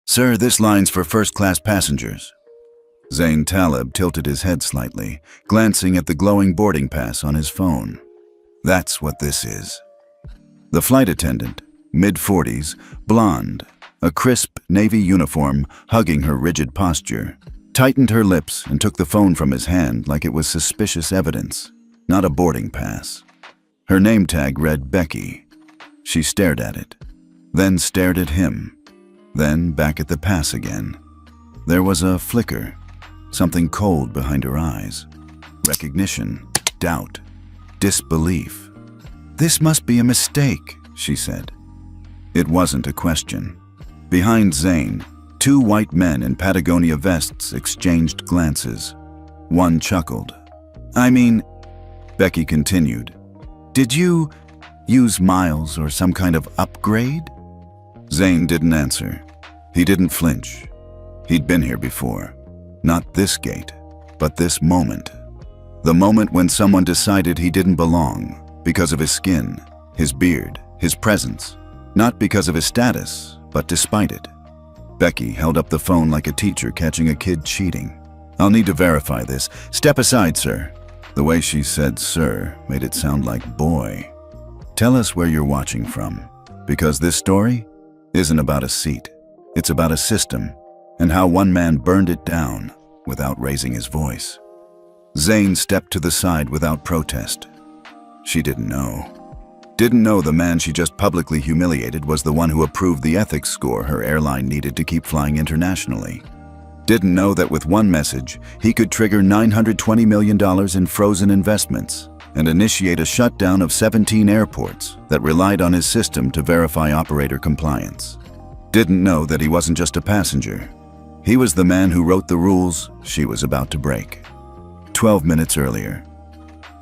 "Sir, this line's for first-class passengers." Zain Taleb tilted his head slightly, glancing at the glowing boarding pass on his phone. "That's what this is." The flight attendant, mid-40s, blonde, a crisp navy uniform hugging her rigid posture, tightened her lips and took the phone from his hand like it was suspicious evidence, not a boarding pass. Her name tag read Becky. She stared at it, then stared at him, then back at the pass again. There was a flicker, something cold behind her eyes. Recognition, doubt, disbelief. "This must be a mistake," she said. It wasn't a question. Behind Zain, two white men in Patagonia vests exchanged glances. One chuckled. "I mean," Becky continued, "did you use miles or some kind of upgrade?" Zain didn't answer. He didn't flinch. He'd been here before. Not this gate, but this moment. The moment when someone decided he didn't belong because of his skin, his beard, his presence. Not because of his status, but despite it. Becky held up the phone like a teacher catching a kid cheating. "I'll need to verify this. Step aside, sir." The way she said "sir" made it sound like "boy." "Tell us where you're watching from, because this story isn't about a seat. It's about a system, and how one man burned it down without raising his voice." Zain stepped to the side without protest. She didn't know. Didn't know the man she just publicly humiliated was the one who approved the ethics score her airline needed to keep flying internationally. Didn't know that with one message, he could trigger $920 million in frozen investments and initiate a shutdown of 17 airports that relied on his system to verify operator compliance. Didn't know that he wasn't just a passenger. He was the man who wrote the rules she was about to break. 12 minutes earlier,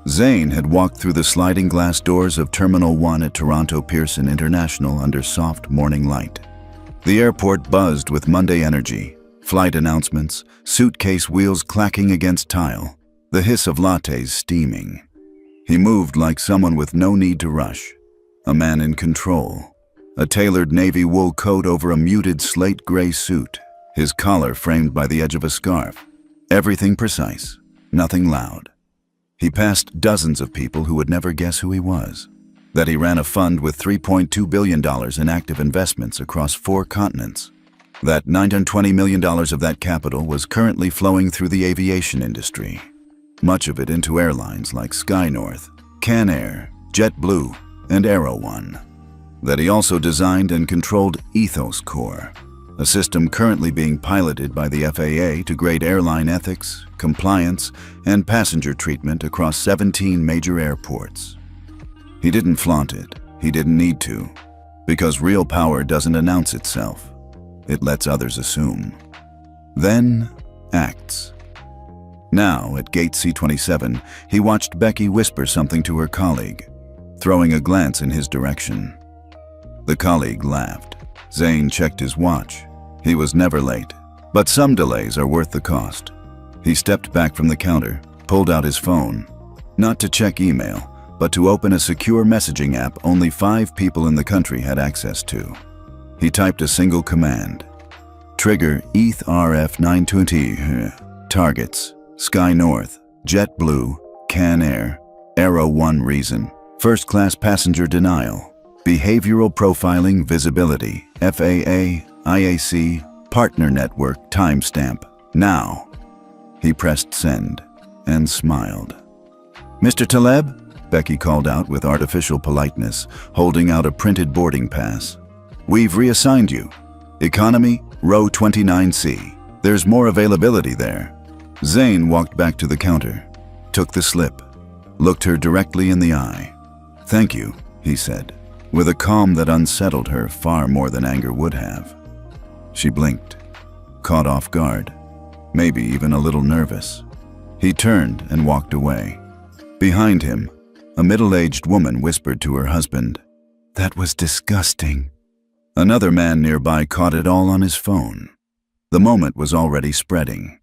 Zain had walked through the sliding glass doors of Terminal 1 at Toronto Pearson International under soft morning light. The airport buzzed with Monday energy, flight announcements, suitcase wheels clacking against tile, the hiss of lattes steaming. He moved like someone with no need to rush, a man in control. A tailored navy wool coat over a muted slate gray suit, his collar framed by the edge of a scarf. Everything precise, nothing loud. He passed dozens of people who would never guess who he was. That he ran a fund with $3.2 billion in active investments across 4 continents. That $920 million of that capital was currently flowing through the aviation industry. Much of it into airlines like SkyNorth, Can Air, JetBlue, and Aero One. That he also designed and controlled Ethos Core, a system currently being piloted by the FAA to grade airline ethics, compliance, and passenger treatment across 17 major airports. He didn't flaunt it. He didn't need to, because real power doesn't announce itself. It lets others assume. Then acts. Now, at Gate C-27, he watched Becky whisper something to her colleague, throwing a glance in his direction. The colleague laughed. Zain checked his watch. He was never late, but some delays are worth the cost. He stepped back from the counter, pulled out his phone, not to check email, but to open a secure messaging app only 5 people in the country had access to. He typed a single command. Trigger ETH RF 920 targets, SkyNorth, JetBlue, Can Air, Aero One reason, first-class passenger denial, behavioral profiling visibility, FAA, IAC, partner network, timestamp, now. He pressed send and smiled. "Mr. Taleb?" Becky called out with artificial politeness, holding out a printed boarding pass. "We've reassigned you. Economy, row 29C. There's more availability there." Zain walked back to the counter, took the slip, looked her directly in the eye. "Thank you," he said, with a calm that unsettled her far more than anger would have. She blinked, caught off guard, maybe even a little nervous. He turned and walked away. Behind him, a middle-aged woman whispered to her husband, "That was disgusting." Another man nearby caught it all on his phone. The moment was already spreading.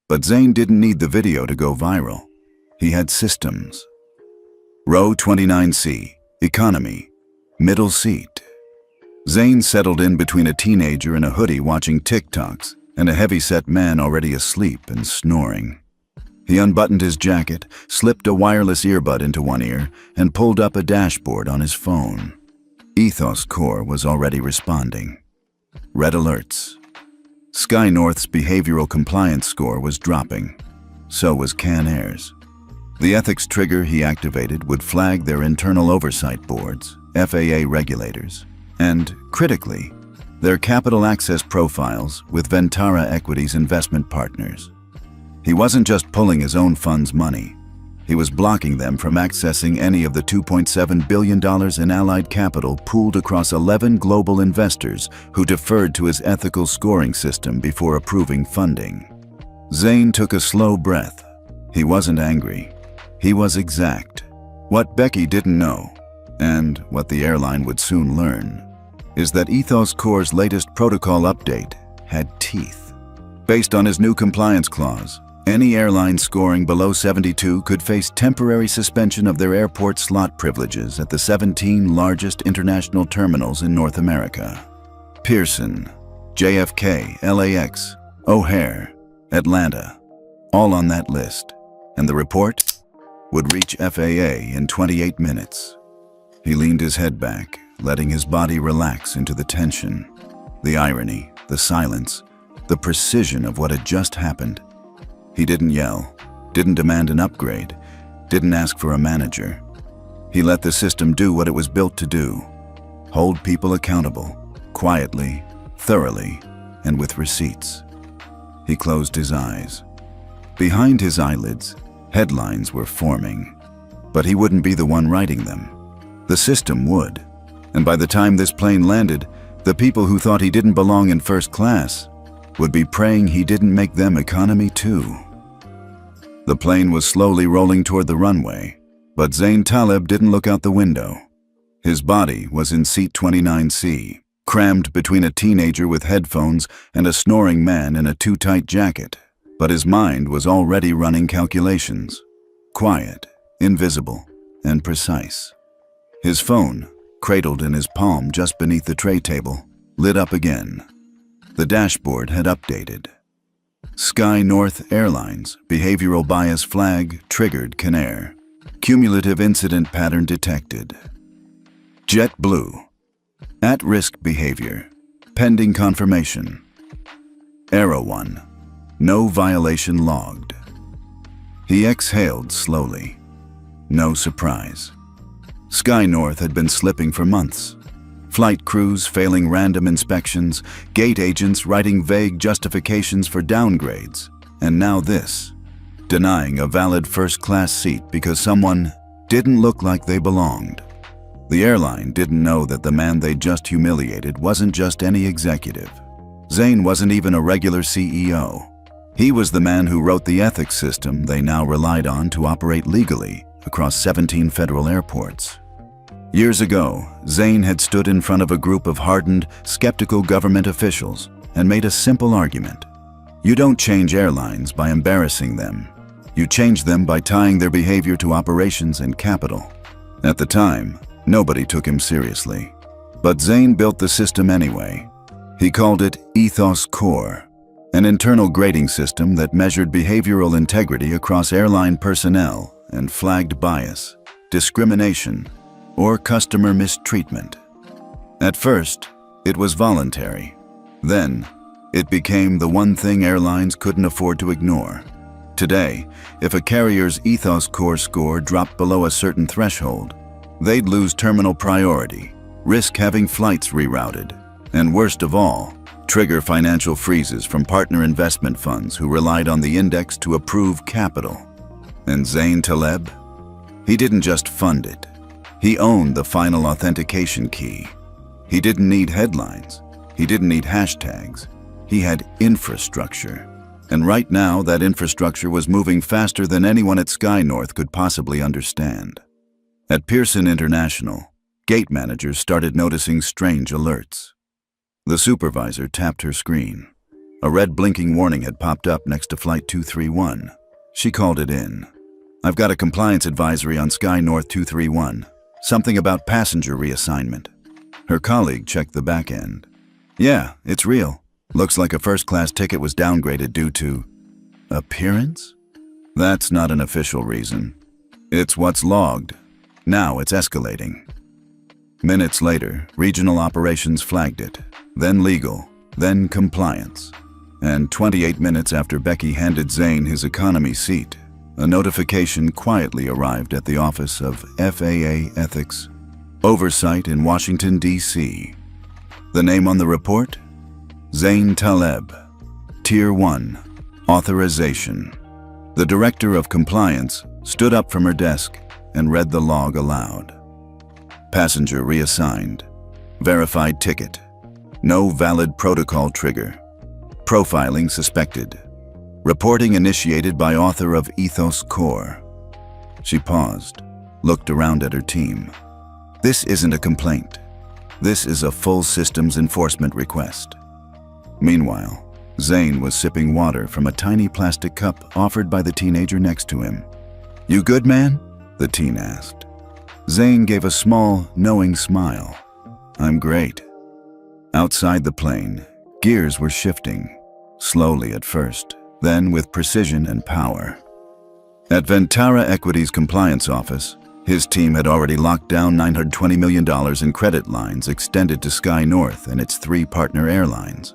But Zain didn't need the video to go viral. He had systems. Row 29C, economy, middle seat. Zane settled in between a teenager in a hoodie watching TikToks and a heavy-set man already asleep and snoring. He unbuttoned his jacket, slipped a wireless earbud into one ear, and pulled up a dashboard on his phone. Ethos Core was already responding. Red alerts. Sky North's behavioral compliance score was dropping. So was Can Air's. The ethics trigger he activated would flag their internal oversight boards, FAA regulators, and, critically, their capital access profiles with Ventara Equity's investment partners. He wasn't just pulling his own fund's money. He was blocking them from accessing any of the $2.7 billion in allied capital pooled across 11 global investors who deferred to his ethical scoring system before approving funding. Zane took a slow breath. He wasn't angry. He was exact. What Becky didn't know, and what the airline would soon learn, is that Ethos Core's latest protocol update had teeth. Based on his new compliance clause, any airline scoring below 72 could face temporary suspension of their airport slot privileges at the 17 largest international terminals in North America. Pearson, JFK, LAX, O'Hare, Atlanta, all on that list, and the report would reach FAA in 28 minutes. He leaned his head back, letting his body relax into the tension. The irony, the silence, the precision of what had just happened. He didn't yell, didn't demand an upgrade, didn't ask for a manager. He let the system do what it was built to do. Hold people accountable, quietly, thoroughly, and with receipts. He closed his eyes. Behind his eyelids, headlines were forming. But he wouldn't be the one writing them. The system would. And by the time this plane landed, the people who thought he didn't belong in first class would be praying he didn't make them economy too. The plane was slowly rolling toward the runway, but Zane Taleb didn't look out the window. His body was in seat 29C, crammed between a teenager with headphones and a snoring man in a too-tight jacket, but his mind was already running calculations. Quiet, invisible, and precise. His phone, cradled in his palm just beneath the tray table, lit up again. The dashboard had updated. Sky North Airlines behavioral bias flag triggered Can Air. Cumulative incident pattern detected. JetBlue. At-risk behavior. Pending confirmation. Aero 1. No violation logged. He exhaled slowly. No surprise. Sky North had been slipping for months. Flight crews failing random inspections, gate agents writing vague justifications for downgrades, and now this, denying a valid first-class seat because someone didn't look like they belonged. The airline didn't know that the man they just humiliated wasn't just any executive. Zane wasn't even a regular CEO. He was the man who wrote the ethics system they now relied on to operate legally across 17 federal airports. Years ago, Zane had stood in front of a group of hardened, skeptical government officials and made a simple argument. You don't change airlines by embarrassing them. You change them by tying their behavior to operations and capital. At the time, nobody took him seriously. But Zane built the system anyway. He called it Ethos Core, an internal grading system that measured behavioral integrity across airline personnel and flagged bias, discrimination, or customer mistreatment. At first, it was voluntary. Then, it became the one thing airlines couldn't afford to ignore. Today, if a carrier's Ethos Core score dropped below a certain threshold, they'd lose terminal priority, risk having flights rerouted, and worst of all, trigger financial freezes from partner investment funds who relied on the index to approve capital. And Zane Taleb? He didn't just fund it. He owned the final authentication key. He didn't need headlines. He didn't need hashtags. He had infrastructure. And right now, that infrastructure was moving faster than anyone at Sky North could possibly understand. At Pearson International, gate managers started noticing strange alerts. The supervisor tapped her screen. A red blinking warning had popped up next to Flight 231. She called it in. I've got a compliance advisory on Sky North 231. Something about passenger reassignment. Her colleague checked the back end. Yeah, it's real. Looks like a first-class ticket was downgraded due to appearance? That's not an official reason. It's what's logged. Now it's escalating. Minutes later, regional operations flagged it, then legal, then compliance. And 28 minutes after Becky handed Zane his economy seat, a notification quietly arrived at the office of FAA Ethics Oversight in Washington, D.C. The name on the report? Zane Taleb, Tier 1, Authorization. The Director of Compliance stood up from her desk and read the log aloud. Passenger reassigned. Verified ticket. No valid protocol trigger. Profiling suspected. Reporting initiated by author of Ethos Core. She paused, looked around at her team. This isn't a complaint. This is a full systems enforcement request. Meanwhile, Zane was sipping water from a tiny plastic cup offered by the teenager next to him. "You good, man?" the teen asked. Zane gave a small, knowing smile. "I'm great." Outside the plane, gears were shifting, slowly at first, then with precision and power. At Ventara Equity's compliance office, his team had already locked down $920 million in credit lines extended to Sky North and its 3 partner airlines.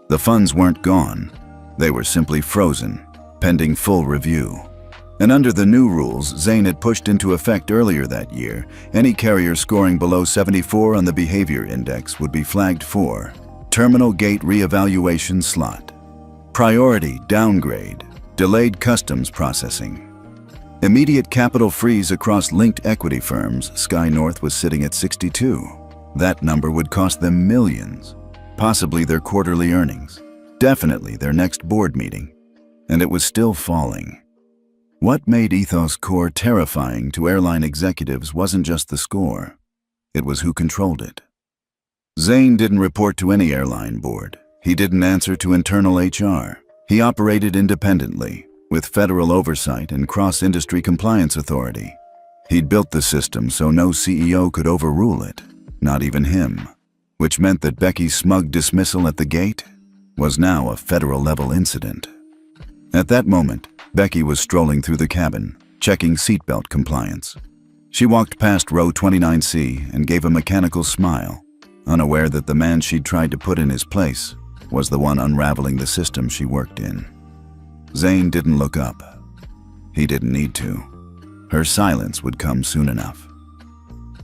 The funds weren't gone. They were simply frozen, pending full review. And under the new rules Zane had pushed into effect earlier that year, any carrier scoring below 74 on the behavior index would be flagged for terminal gate reevaluation slot, priority downgrade, delayed customs processing. Immediate capital freeze across linked equity firms. Sky North was sitting at 62. That number would cost them millions, possibly their quarterly earnings, definitely their next board meeting. And it was still falling. What made Ethos Core terrifying to airline executives wasn't just the score. It was who controlled it. Zane didn't report to any airline board. He didn't answer to internal HR. He operated independently, with federal oversight and cross-industry compliance authority. He'd built the system so no CEO could overrule it, not even him, which meant that Becky's smug dismissal at the gate was now a federal-level incident. At that moment, Becky was strolling through the cabin, checking seatbelt compliance. She walked past row 29C and gave a mechanical smile, unaware that the man she'd tried to put in his place was the one unraveling the system she worked in. Zane didn't look up. He didn't need to. Her silence would come soon enough.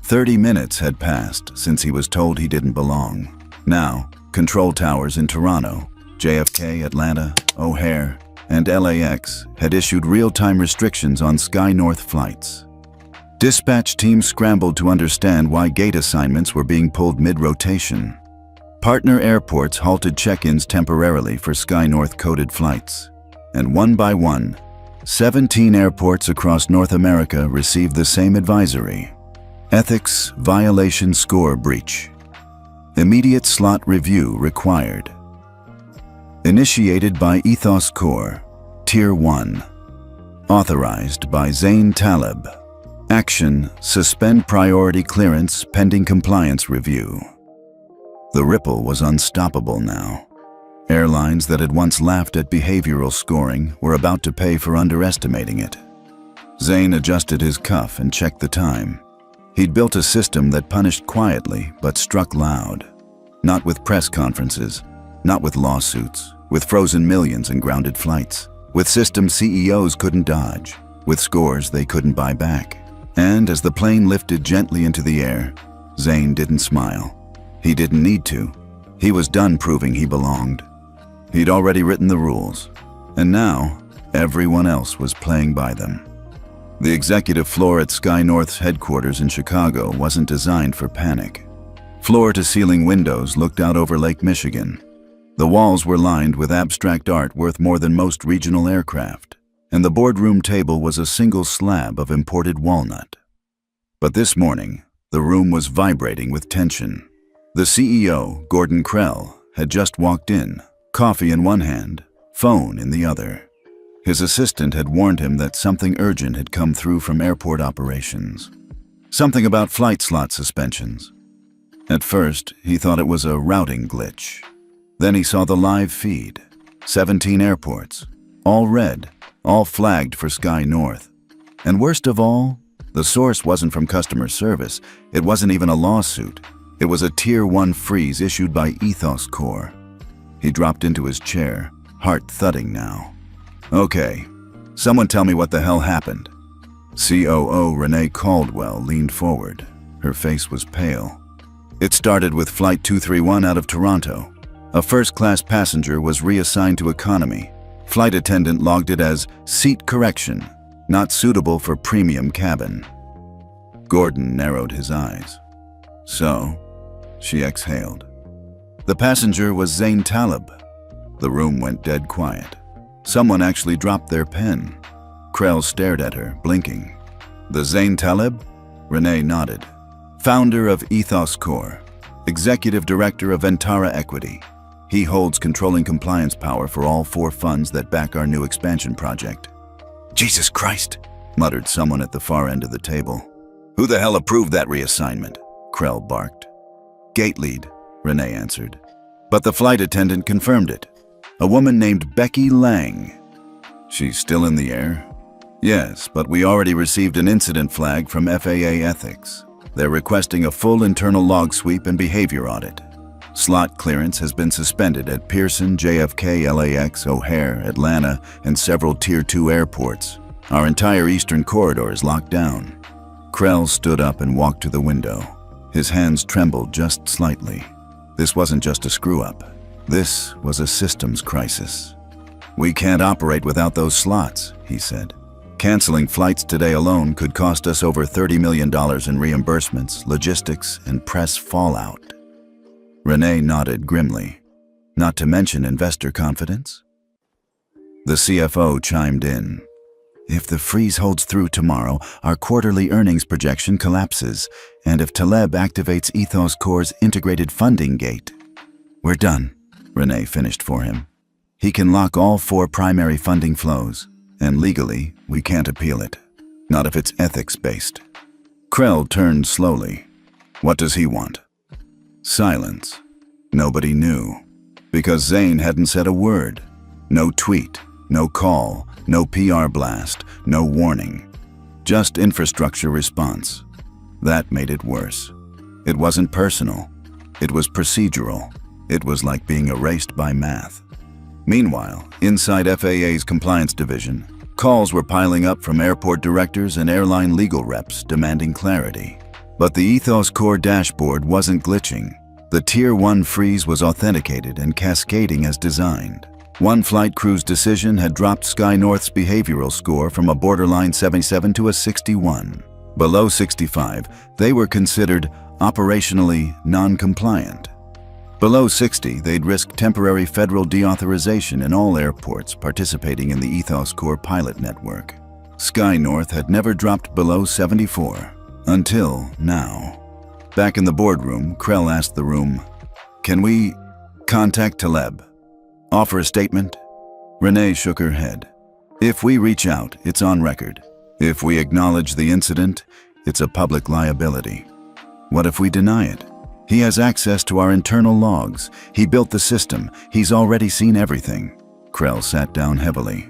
30 minutes had passed since he was told he didn't belong. Now, control towers in Toronto, JFK, Atlanta, O'Hare, and LAX had issued real-time restrictions on Sky North flights. Dispatch teams scrambled to understand why gate assignments were being pulled mid-rotation. Partner airports halted check-ins temporarily for Sky North-coded flights. And one by one, 17 airports across North America received the same advisory. Ethics violation score breach. Immediate slot review required. Initiated by Ethos Core, Tier 1. Authorized by Zane Taleb. Action: suspend priority clearance pending compliance review. The ripple was unstoppable now. Airlines that had once laughed at behavioral scoring were about to pay for underestimating it. Zane adjusted his cuff and checked the time. He'd built a system that punished quietly but struck loud. Not with press conferences, not with lawsuits, with frozen millions and grounded flights, with systems CEOs couldn't dodge, with scores they couldn't buy back. And as the plane lifted gently into the air, Zane didn't smile. He didn't need to. He was done proving he belonged. He'd already written the rules, and now everyone else was playing by them. The executive floor at Sky North's headquarters in Chicago wasn't designed for panic. Floor-to-ceiling windows looked out over Lake Michigan. The walls were lined with abstract art worth more than most regional aircraft, and the boardroom table was a single slab of imported walnut. But this morning, the room was vibrating with tension. The CEO, Gordon Krell, had just walked in, coffee in one hand, phone in the other. His assistant had warned him that something urgent had come through from airport operations. Something about flight slot suspensions. At first, he thought it was a routing glitch. Then he saw the live feed. 17 airports, all red, all flagged for Sky North. And worst of all, the source wasn't from customer service. It wasn't even a lawsuit. It was a Tier 1 freeze issued by Ethos Corps. He dropped into his chair, heart thudding now. Okay, someone tell me what the hell happened. COO Renee Caldwell leaned forward. Her face was pale. It started with Flight 231 out of Toronto. A first-class passenger was reassigned to economy. Flight attendant logged it as seat correction, not suitable for premium cabin. Gordon narrowed his eyes. So, she exhaled. The passenger was Zane Taleb. The room went dead quiet. Someone actually dropped their pen. Krell stared at her, blinking. The Zane Taleb? Renee nodded. Founder of Ethos Corps, Executive Director of Ventara Equity. He holds controlling compliance power for all 4 funds that back our new expansion project. Jesus Christ, muttered someone at the far end of the table. Who the hell approved that reassignment? Krell barked. Gate lead, Renee answered. But the flight attendant confirmed it. A woman named Becky Lang. She's still in the air? Yes, but we already received an incident flag from FAA Ethics. They're requesting a full internal log sweep and behavior audit. Slot clearance has been suspended at Pearson, JFK, LAX, O'Hare, Atlanta, and several Tier 2 airports. Our entire eastern corridor is locked down. Krell stood up and walked to the window. His hands trembled just slightly. This wasn't just a screw-up. This was a systems crisis. We can't operate without those slots, he said. Canceling flights today alone could cost us over $30 million in reimbursements, logistics, and press fallout. Renee nodded grimly. Not to mention investor confidence? The CFO chimed in. If the freeze holds through tomorrow, our quarterly earnings projection collapses, and if Taleb activates Ethos Corps' integrated funding gate. We're done, Renee finished for him. He can lock all 4 primary funding flows, and legally, we can't appeal it. Not if it's ethics-based. Krell turned slowly. What does he want? Silence. Nobody knew. Because Zane hadn't said a word. No tweet, no call, no PR blast, no warning. Just infrastructure response. That made it worse. It wasn't personal. It was procedural. It was like being erased by math. Meanwhile, inside FAA's compliance division, calls were piling up from airport directors and airline legal reps demanding clarity. But the Ethos Corps dashboard wasn't glitching. The Tier 1 freeze was authenticated and cascading as designed. One flight crew's decision had dropped Sky North's behavioral score from a borderline 77 to a 61. Below 65, they were considered operationally non-compliant. Below 60, they'd risk temporary federal deauthorization in all airports participating in the Ethos Corps pilot network. Sky North had never dropped below 74. Until now. Back in the boardroom, Krell asked the room, "Can we contact Taleb? Offer a statement?" Renee shook her head. "If we reach out, it's on record. If we acknowledge the incident, it's a public liability. What if we deny it? He has access to our internal logs. He built the system. He's already seen everything." Krell sat down heavily.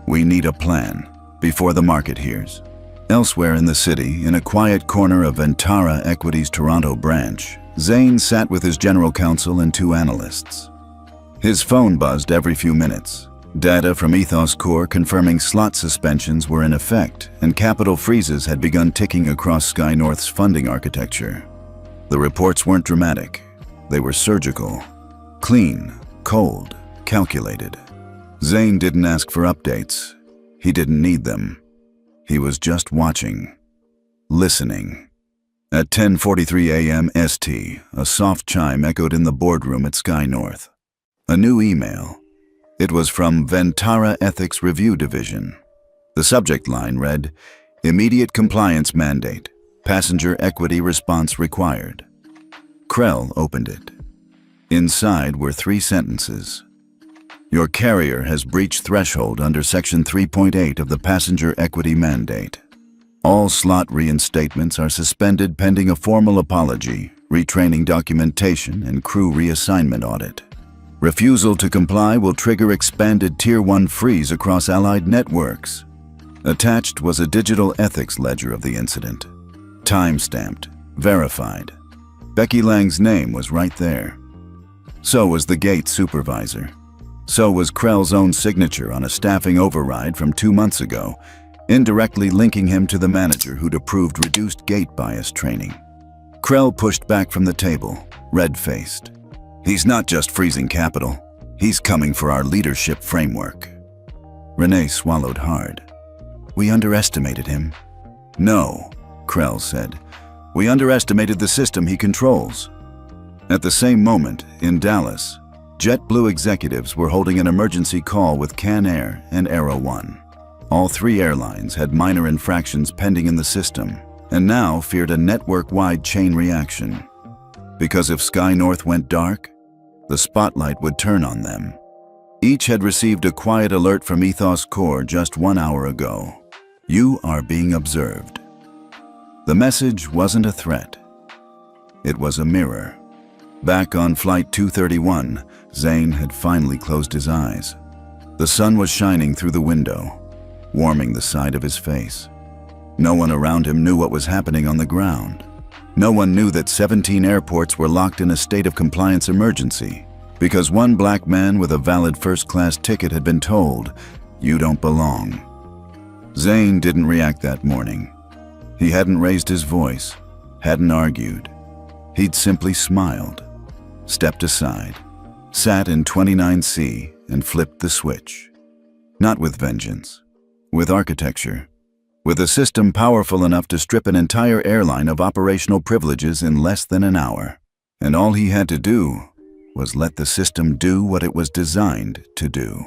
"We need a plan, before the market hears." Elsewhere in the city, in a quiet corner of Ventara Equity's Toronto branch, Zane sat with his general counsel and 2 analysts. His phone buzzed every few minutes. Data from Ethos Corps confirming slot suspensions were in effect, and capital freezes had begun ticking across Sky North's funding architecture. The reports weren't dramatic. They were surgical. Clean, cold, calculated. Zane didn't ask for updates. He didn't need them. He was just watching, listening. At 10:43 a.m. ST, a soft chime echoed in the boardroom at Sky North. A new email. It was from Ventara Ethics Review Division. The subject line read, "Immediate compliance mandate. Passenger equity response required." Krell opened it. Inside were 3 sentences. "Your carrier has breached threshold under Section 3.8 of the Passenger Equity Mandate. All slot reinstatements are suspended pending a formal apology, retraining documentation, and crew reassignment audit. Refusal to comply will trigger expanded Tier 1 freeze across allied networks. Attached was a digital ethics ledger of the incident. Time-stamped, verified. Becky Lang's name was right there. So was the gate supervisor. So was Krell's own signature on a staffing override from 2 months ago, indirectly linking him to the manager who'd approved reduced gate bias training. Krell pushed back from the table, red-faced. He's not just freezing capital. He's coming for our leadership framework. Renee swallowed hard. We underestimated him. No, Krell said. We underestimated the system he controls. At the same moment, in Dallas, JetBlue executives were holding an emergency call with Can Air and Aero One. All 3 airlines had minor infractions pending in the system, and now feared a network-wide chain reaction. Because if Sky North went dark, the spotlight would turn on them. Each had received a quiet alert from Ethos Core just 1 hour ago. You are being observed. The message wasn't a threat. It was a mirror. Back on Flight 231, Zane had finally closed his eyes. The sun was shining through the window, warming the side of his face. No one around him knew what was happening on the ground. No one knew that 17 airports were locked in a state of compliance emergency because one black man with a valid first-class ticket had been told, "You don't belong." Zane didn't react that morning. He hadn't raised his voice, hadn't argued. He'd simply smiled, stepped aside, sat in 29C and flipped the switch. Not with vengeance, with architecture. With a system powerful enough to strip an entire airline of operational privileges in less than an hour. And all he had to do was let the system do what it was designed to do.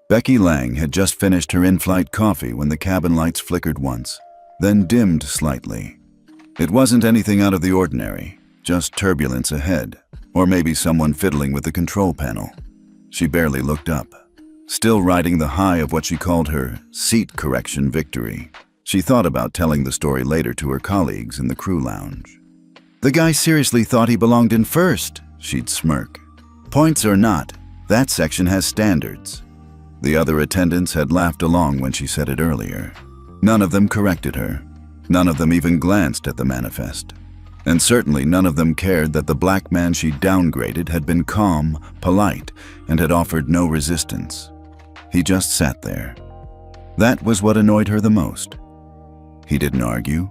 Becky Lang had just finished her in-flight coffee when the cabin lights flickered once, then dimmed slightly. It wasn't anything out of the ordinary, just turbulence ahead, or maybe someone fiddling with the control panel. She barely looked up. Still riding the high of what she called her seat correction victory, she thought about telling the story later to her colleagues in the crew lounge. The guy seriously thought he belonged in first, she'd smirk. Points or not, that section has standards. The other attendants had laughed along when she said it earlier. None of them corrected her. None of them even glanced at the manifest. And certainly none of them cared that the black man she downgraded had been calm, polite, and had offered no resistance. He just sat there. That was what annoyed her the most. He didn't argue.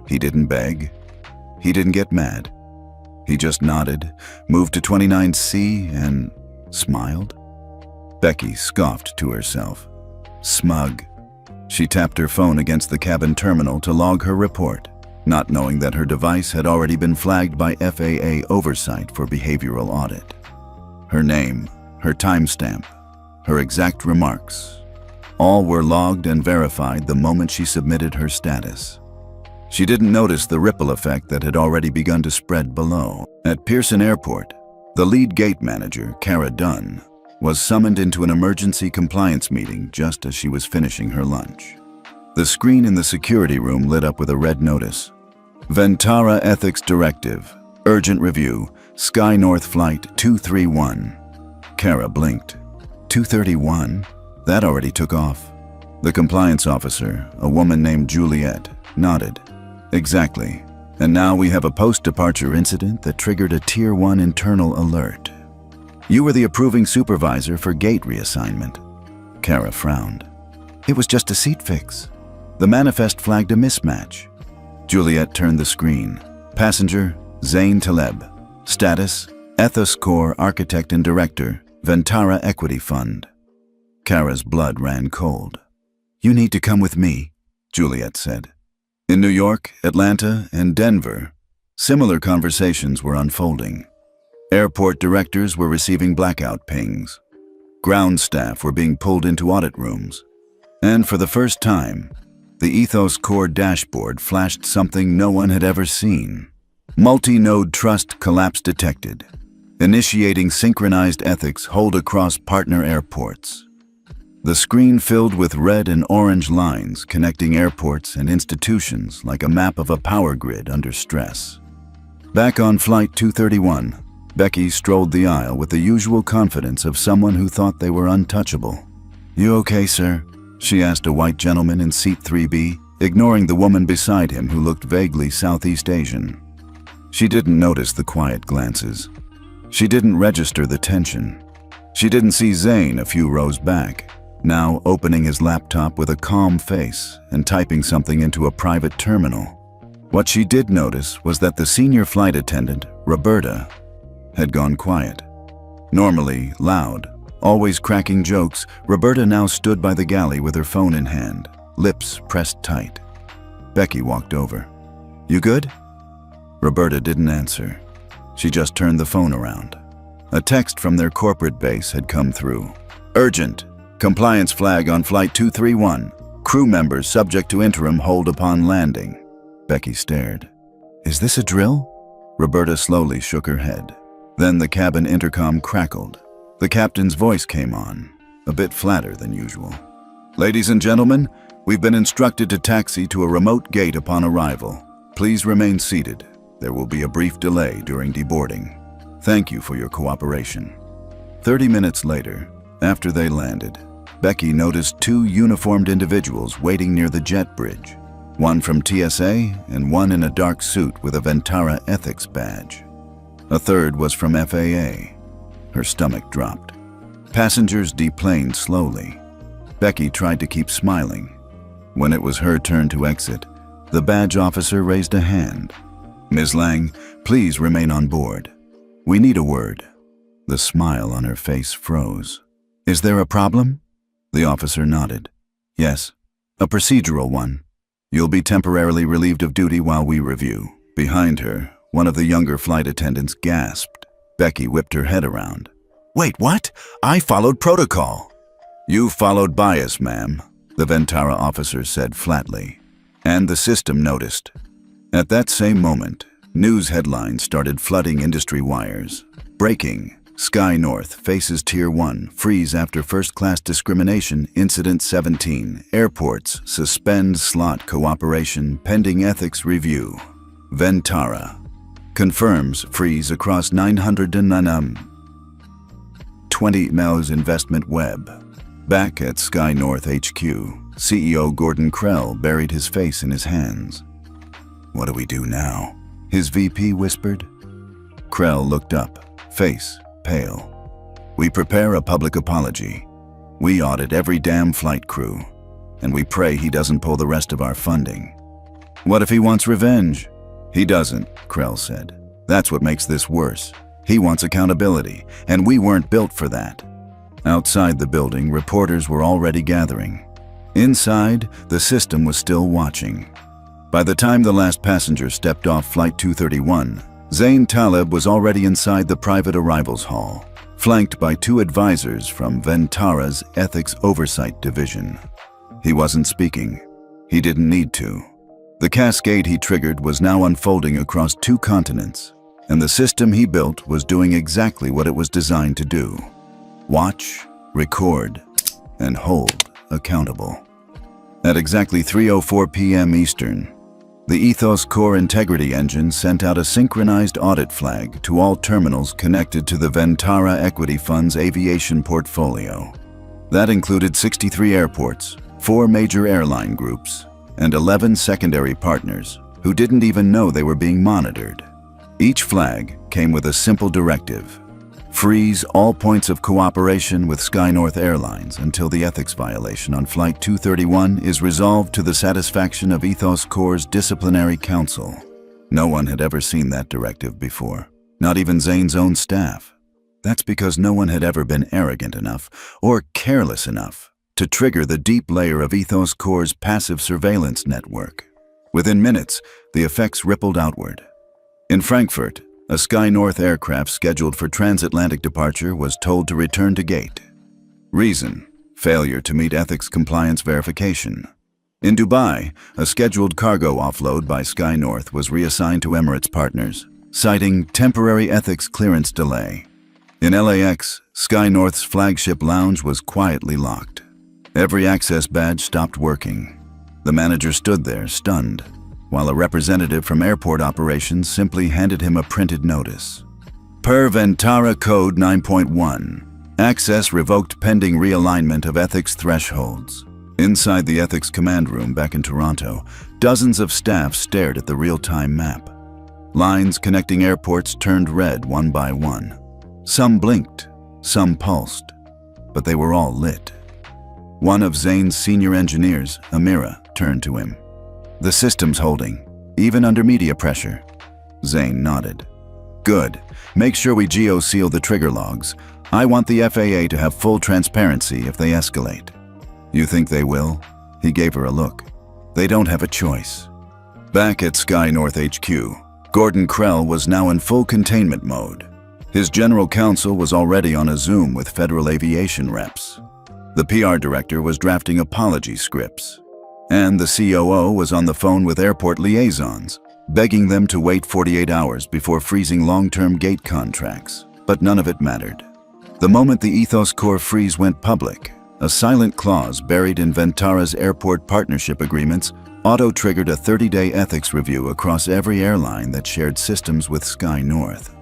He didn't beg. He didn't get mad. He just nodded, moved to 29C, and smiled. Becky scoffed to herself. Smug. She tapped her phone against the cabin terminal to log her report, not knowing that her device had already been flagged by FAA oversight for behavioral audit. Her name, her timestamp, her exact remarks, all were logged and verified the moment she submitted her status. She didn't notice the ripple effect that had already begun to spread below. At Pearson Airport, the lead gate manager, Kara Dunn, was summoned into an emergency compliance meeting just as she was finishing her lunch. The screen in the security room lit up with a red notice. Ventara Ethics Directive, Urgent Review, Sky North Flight 231. Kara blinked. 231? That already took off. The compliance officer, a woman named Juliet, nodded. Exactly. And now we have a post-departure incident that triggered a Tier 1 internal alert. You were the approving supervisor for gate reassignment. Kara frowned. It was just a seat fix. The manifest flagged a mismatch. Juliet turned the screen. Passenger, Zane Taleb. Status, Ethos Core Architect and Director, Ventara Equity Fund. Kara's blood ran cold. You need to come with me, Juliet said. In New York, Atlanta, and Denver, similar conversations were unfolding. Airport directors were receiving blackout pings. Ground staff were being pulled into audit rooms. And for the first time, the Ethos Core dashboard flashed something no one had ever seen. Multi-node trust collapse detected, initiating synchronized ethics hold across partner airports. The screen filled with red and orange lines connecting airports and institutions like a map of a power grid under stress. Back on Flight 231, Becky strolled the aisle with the usual confidence of someone who thought they were untouchable. "You okay, sir?" she asked a white gentleman in seat 3B, ignoring the woman beside him who looked vaguely Southeast Asian. She didn't notice the quiet glances. She didn't register the tension. She didn't see Zane a few rows back, now opening his laptop with a calm face and typing something into a private terminal. What she did notice was that the senior flight attendant, Roberta, had gone quiet. Normally loud, always cracking jokes, Roberta now stood by the galley with her phone in hand, lips pressed tight. Becky walked over. "You good?" Roberta didn't answer. She just turned the phone around. A text from their corporate base had come through. "Urgent. Compliance flag on Flight 231. Crew members subject to interim hold upon landing." Becky stared. "Is this a drill?" Roberta slowly shook her head. Then the cabin intercom crackled. The captain's voice came on, a bit flatter than usual. "Ladies and gentlemen, we've been instructed to taxi to a remote gate upon arrival. Please remain seated. There will be a brief delay during deboarding. Thank you for your cooperation." 30 minutes later, after they landed, Becky noticed two uniformed individuals waiting near the jet bridge, one from TSA and one in a dark suit with a Ventara ethics badge. A third was from FAA. Her stomach dropped. Passengers deplaned slowly. Becky tried to keep smiling. When it was her turn to exit, the badge officer raised a hand. "Ms. Lang, please remain on board. We need a word." The smile on her face froze. "Is there a problem?" The officer nodded. "Yes, a procedural one. You'll be temporarily relieved of duty while we review." Behind her, one of the younger flight attendants gasped. Becky whipped her head around. "Wait, what? I followed protocol." "You followed bias, ma'am," the Ventara officer said flatly. And the system noticed. At that same moment, news headlines started flooding industry wires. Breaking: Sky North faces Tier 1, freeze after first-class discrimination, Incident 17. Airports suspend slot cooperation pending ethics review. Ventara confirms freeze across 920 miles investment web. Back at Sky North HQ, CEO Gordon Krell buried his face in his hands. "What do we do now?" his VP whispered. Krell looked up, face pale. "We prepare a public apology. We audit every damn flight crew, and we pray he doesn't pull the rest of our funding." "What if he wants revenge?" "He doesn't," Krell said. "That's what makes this worse. He wants accountability, and we weren't built for that." Outside the building, reporters were already gathering. Inside, the system was still watching. By the time the last passenger stepped off Flight 231, Zane Taleb was already inside the private arrivals hall, flanked by two advisors from Ventara's Ethics Oversight Division. He wasn't speaking. He didn't need to. The cascade he triggered was now unfolding across 2 continents, and the system he built was doing exactly what it was designed to do: watch, record, and hold accountable. At exactly 3:04 p.m. Eastern, the Ethos Core Integrity Engine sent out a synchronized audit flag to all terminals connected to the Ventara Equity Fund's aviation portfolio. That included 63 airports, 4 major airline groups, and 11 secondary partners who didn't even know they were being monitored. Each flag came with a simple directive: freeze all points of cooperation with Sky North Airlines until the ethics violation on Flight 231 is resolved to the satisfaction of Ethos Core's disciplinary council. No one had ever seen that directive before, not even Zane's own staff. That's because no one had ever been arrogant enough or careless enough to trigger the deep layer of Ethos Core's passive surveillance network. Within minutes, the effects rippled outward. In Frankfurt, a Sky North aircraft scheduled for transatlantic departure was told to return to gate. Reason: failure to meet ethics compliance verification. In Dubai, a scheduled cargo offload by Sky North was reassigned to Emirates partners, citing temporary ethics clearance delay. In LAX, Sky North's flagship lounge was quietly locked. Every access badge stopped working. The manager stood there, stunned. while a representative from airport operations simply handed him a printed notice. Per Ventara Code 9.1. Access revoked pending realignment of ethics thresholds. Inside the ethics command room back in Toronto, dozens of staff stared at the real-time map. Lines connecting airports turned red one by one. Some blinked, some pulsed, but they were all lit. One of Zane's senior engineers, Amira, turned to him. "The system's holding, even under media pressure." Zane nodded. "Good. Make sure we geo-seal the trigger logs. I want the FAA to have full transparency if they escalate." "You think they will?" He gave her a look. "They don't have a choice." Back at Sky North HQ, Gordon Krell was now in full containment mode. His general counsel was already on a Zoom with federal aviation reps. The PR director was drafting apology scripts. And the COO was on the phone with airport liaisons, begging them to wait 48 hours before freezing long-term gate contracts. But none of it mattered. The moment the Ethos Core freeze went public, a silent clause buried in Ventara's airport partnership agreements auto-triggered a 30-day ethics review across every airline that shared systems with Sky North.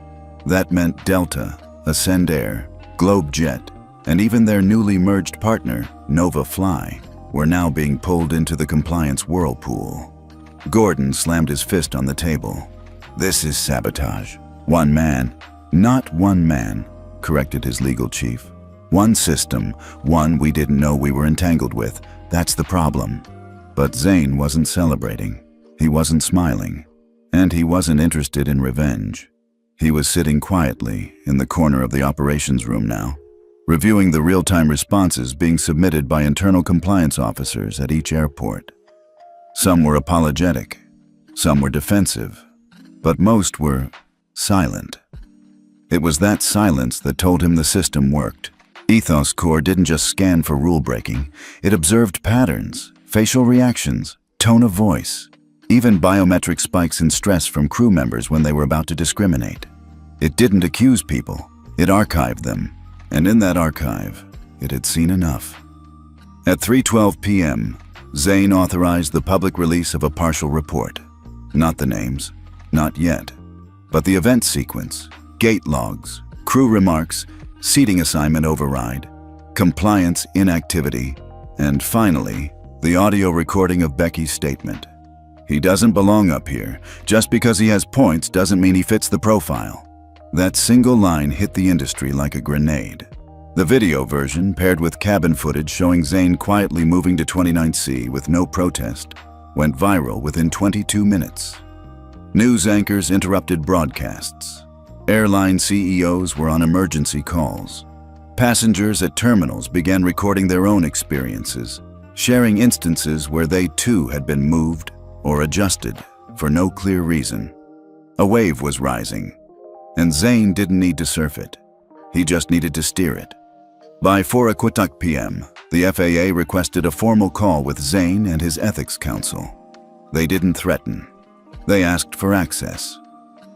That meant Delta, Ascend Air, GlobeJet, and even their newly merged partner, Nova Fly, were now being pulled into the compliance whirlpool. Gordon slammed his fist on the table. "This is sabotage. One man." "Not one man," corrected his legal chief. "One system, one we didn't know we were entangled with. That's the problem." But Zane wasn't celebrating. He wasn't smiling. And he wasn't interested in revenge. He was sitting quietly in the corner of the operations room now, reviewing the real-time responses being submitted by internal compliance officers at each airport. Some were apologetic, some were defensive, but most were silent. It was that silence that told him the system worked. Ethos Core didn't just scan for rule-breaking, it observed patterns, facial reactions, tone of voice, even biometric spikes in stress from crew members when they were about to discriminate. It didn't accuse people, it archived them. And in that archive, it had seen enough. At 3:12 p.m., Zane authorized the public release of a partial report. Not the names, not yet, but the event sequence, gate logs, crew remarks, seating assignment override, compliance inactivity, and finally, the audio recording of Becky's statement. "He doesn't belong up here. Just because he has points doesn't mean he fits the profile." That single line hit the industry like a grenade. The video version, paired with cabin footage showing Zane quietly moving to 29C with no protest, went viral within 22 minutes. News anchors interrupted broadcasts. Airline CEOs were on emergency calls. Passengers at terminals began recording their own experiences, sharing instances where they too had been moved or adjusted for no clear reason. A wave was rising, and Zane didn't need to surf it. He just needed to steer it. By 4:00 p.m., the FAA requested a formal call with Zane and his ethics council. They didn't threaten. They asked for access.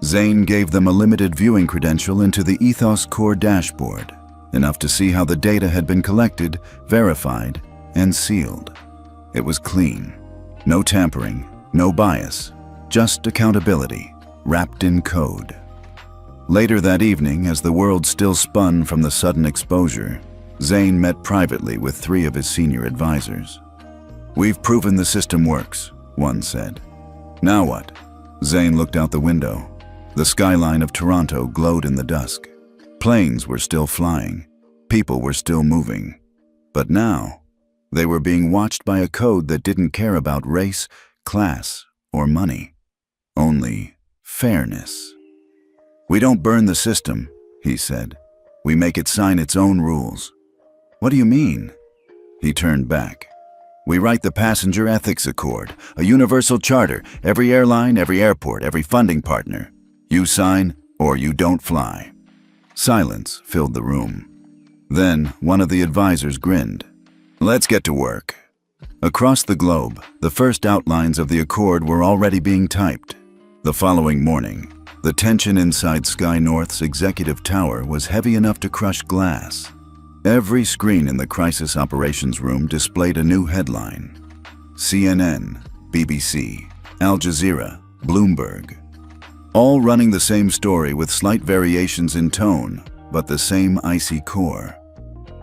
Zane gave them a limited viewing credential into the Ethos Core dashboard, enough to see how the data had been collected, verified, and sealed. It was clean. No tampering, no bias, just accountability, wrapped in code. Later that evening, as the world still spun from the sudden exposure, Zane met privately with 3 of his senior advisors. "We've proven the system works," one said. "Now what?" Zane looked out the window. The skyline of Toronto glowed in the dusk. Planes were still flying. People were still moving. But now, they were being watched by a code that didn't care about race, class, or money. Only fairness. "We don't burn the system," he said. "We make it sign its own rules." "What do you mean?" He turned back. "We write the Passenger Ethics Accord, a universal charter, every airline, every airport, every funding partner. You sign, or you don't fly." Silence filled the room. Then one of the advisors grinned. "Let's get to work." Across the globe, the first outlines of the accord were already being typed. The following morning, the tension inside Sky North's executive tower was heavy enough to crush glass. Every screen in the crisis operations room displayed a new headline. CNN, BBC, Al Jazeera, Bloomberg. All running the same story with slight variations in tone, but the same icy core.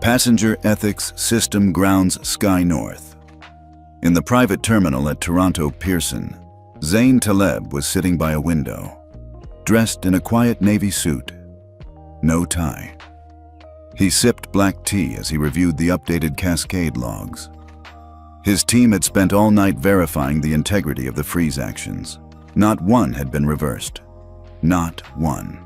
Passenger Ethics System grounds Sky North. In the private terminal at Toronto Pearson, Zain Taleb was sitting by a window, dressed in a quiet navy suit, no tie. He sipped black tea as he reviewed the updated cascade logs. His team had spent all night verifying the integrity of the freeze actions. Not one had been reversed. Not one.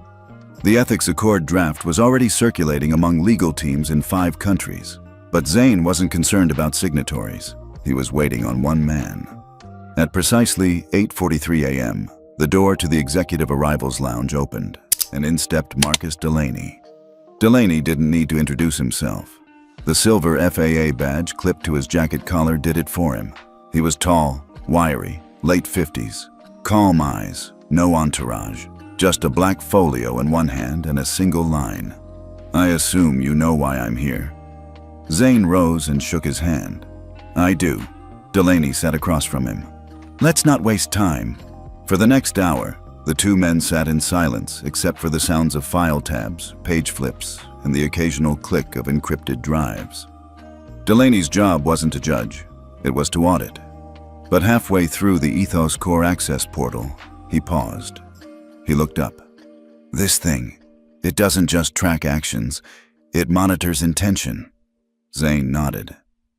The Ethics Accord draft was already circulating among legal teams in 5 countries, but Zain wasn't concerned about signatories. He was waiting on one man. At precisely 8:43 a.m., the door to the Executive Arrivals Lounge opened, and in stepped Marcus Delaney. Delaney didn't need to introduce himself. The silver FAA badge clipped to his jacket collar did it for him. He was tall, wiry, late 50s, calm eyes, no entourage. Just a black folio in one hand and a single line. "I assume you know why I'm here." Zain rose and shook his hand. "I do." Delaney sat across from him. "Let's not waste time." For the next hour, the two men sat in silence except for the sounds of file tabs, page flips, and the occasional click of encrypted drives. Delaney's job wasn't to judge, it was to audit. But halfway through the Ethos Core Access portal, he paused. He looked up. "This thing, it doesn't just track actions, it monitors intention." Zain nodded.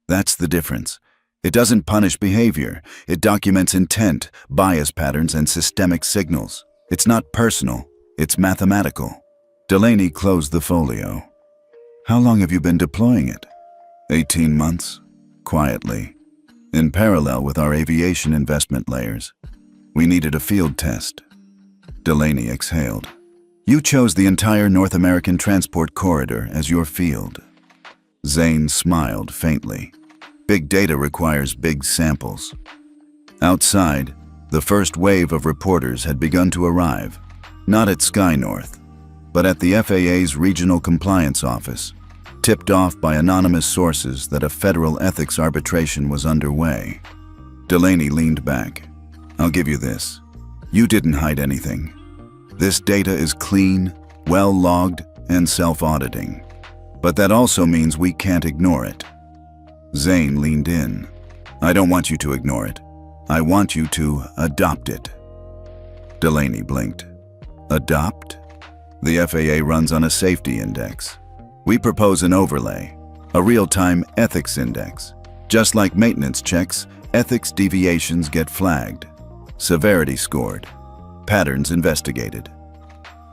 "That's the difference. It doesn't punish behavior, it documents intent, bias patterns, and systemic signals. It's not personal, it's mathematical." Delaney closed the folio. "How long have you been deploying it?" 18 months, quietly, in parallel with our aviation investment layers. We needed a field test. Delaney exhaled. "You chose the entire North American transport corridor as your field." Zain smiled faintly. "Big data requires big samples." Outside, the first wave of reporters had begun to arrive, not at Sky North, but at the FAA's Regional Compliance Office, tipped off by anonymous sources that a federal ethics arbitration was underway. Delaney leaned back. "I'll give you this. You didn't hide anything. This data is clean, well-logged, and self-auditing. But that also means we can't ignore it." Zain leaned in. "I don't want you to ignore it. I want you to adopt it." Delaney blinked. "Adopt?" "The FAA runs on a safety index. We propose an overlay, a real-time ethics index. Just like maintenance checks, ethics deviations get flagged, severity scored, patterns investigated."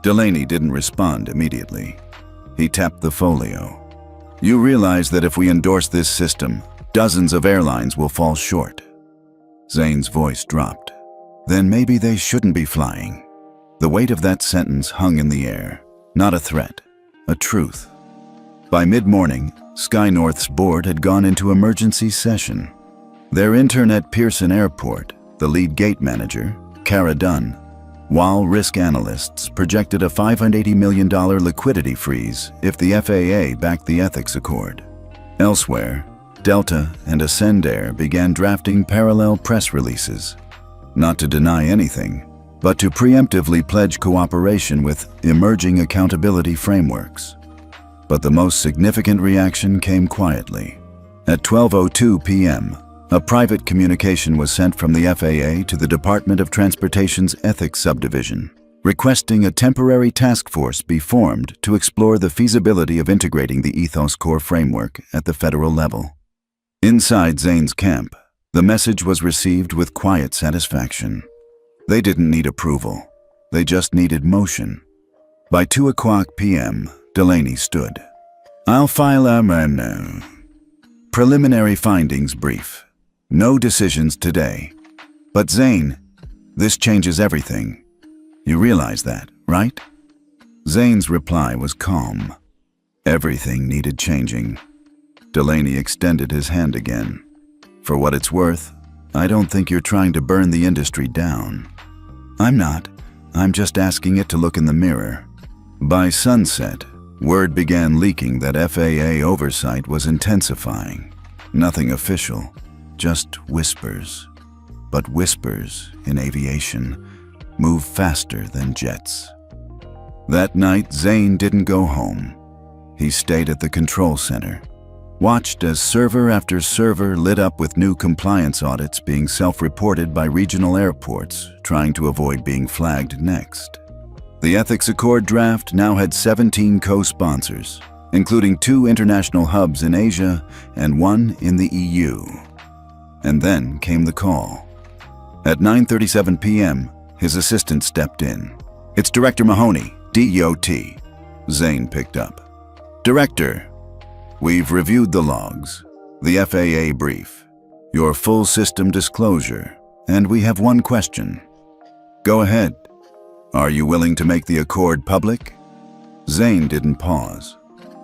Delaney didn't respond immediately. He tapped the folio. "You realize that if we endorse this system, dozens of airlines will fall short." Zain's voice dropped. "Then maybe they shouldn't be flying." The weight of that sentence hung in the air, not a threat, a truth. By mid-morning, Sky North's board had gone into emergency session. Their intern at Pearson Airport, the lead gate manager, Kara Dunn, while risk analysts projected a $580 million liquidity freeze if the FAA backed the ethics accord. Elsewhere, Delta and Ascendair began drafting parallel press releases, not to deny anything, but to preemptively pledge cooperation with emerging accountability frameworks. But the most significant reaction came quietly. At 12:02 p.m., a private communication was sent from the FAA to the Department of Transportation's Ethics Subdivision, requesting a temporary task force be formed to explore the feasibility of integrating the Ethos Core framework at the federal level. Inside Zain's camp, the message was received with quiet satisfaction. They didn't need approval. They just needed motion. By 2:00 p.m., Delaney stood. "I'll file a preliminary findings brief. No decisions today. But Zain, this changes everything. You realize that, right?" Zain's reply was calm. Everything needed changing. Delaney extended his hand again. "For what it's worth, I don't think you're trying to burn the industry down." "I'm not. I'm just asking it to look in the mirror." By sunset, word began leaking that FAA oversight was intensifying. Nothing official, just whispers. but whispers in aviation move faster than jets. That night, Zane didn't go home. He stayed at the control center, watched as server after server lit up with new compliance audits being self-reported by regional airports, trying to avoid being flagged next. The Ethics Accord draft now had 17 co-sponsors, including 2 international hubs in Asia and 1 in the EU. And then came the call. At 9:37 p.m., his assistant stepped in. "It's Director Mahoney, DOT." Zane picked up. "Director, we've reviewed the logs, the FAA brief, your full system disclosure, and we have one question." "Go ahead. Are you willing to make the Accord public?" Zane didn't pause.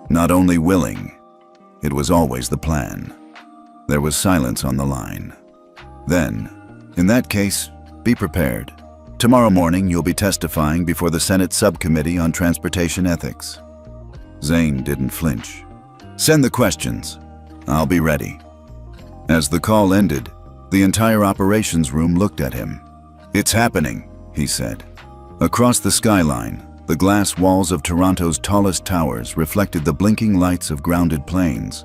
Not only willing, it was always the plan. There was silence on the line. Then, "In that case, be prepared. Tomorrow morning you'll be testifying before the Senate Subcommittee on Transportation Ethics." Zane didn't flinch. "Send the questions. I'll be ready." As the call ended, the entire operations room looked at him. "It's happening," he said. Across the skyline, the glass walls of Toronto's tallest towers reflected the blinking lights of grounded planes.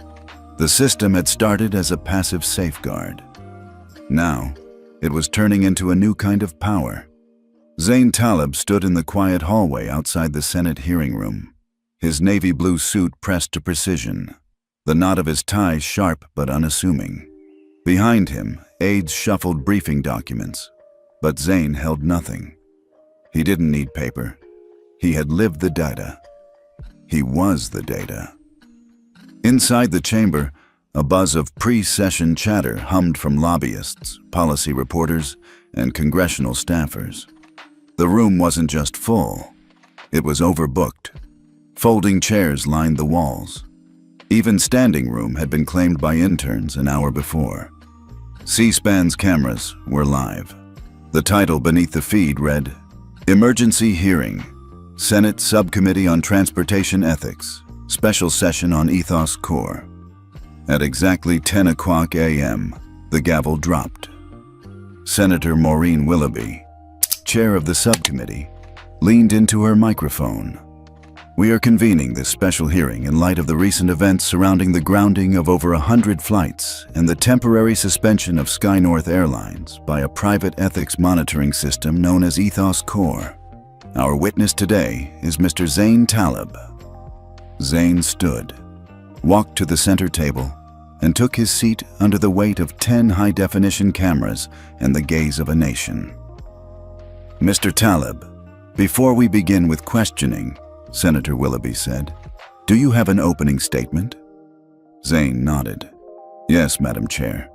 The system had started as a passive safeguard. Now, it was turning into a new kind of power. Zane Taleb stood in the quiet hallway outside the Senate hearing room, his navy blue suit pressed to precision, the knot of his tie sharp but unassuming. Behind him, aides shuffled briefing documents, but Zane held nothing. He didn't need paper. He had lived the data. He was the data. Inside the chamber, a buzz of pre-session chatter hummed from lobbyists, policy reporters, and congressional staffers. The room wasn't just full. It was overbooked. Folding chairs lined the walls. Even standing room had been claimed by interns an hour before. C-SPAN's cameras were live. The title beneath the feed read, "Emergency Hearing, Senate Subcommittee on Transportation Ethics, Special Session on Ethos Core." At exactly 10 o'clock a.m., the gavel dropped. Senator Maureen Willoughby, chair of the subcommittee, leaned into her microphone. "We are convening this special hearing in light of the recent events surrounding the grounding of over 100 flights and the temporary suspension of SkyNorth Airlines by a private ethics monitoring system known as Ethos Core. Our witness today is Mr. Zane Taleb." Zane stood, walked to the center table, and took his seat under the weight of 10 high-definition cameras and the gaze of a nation. "Mr. Taleb, before we begin with questioning," Senator Willoughby said, "do you have an opening statement?" Zane nodded. "Yes, Madam Chair.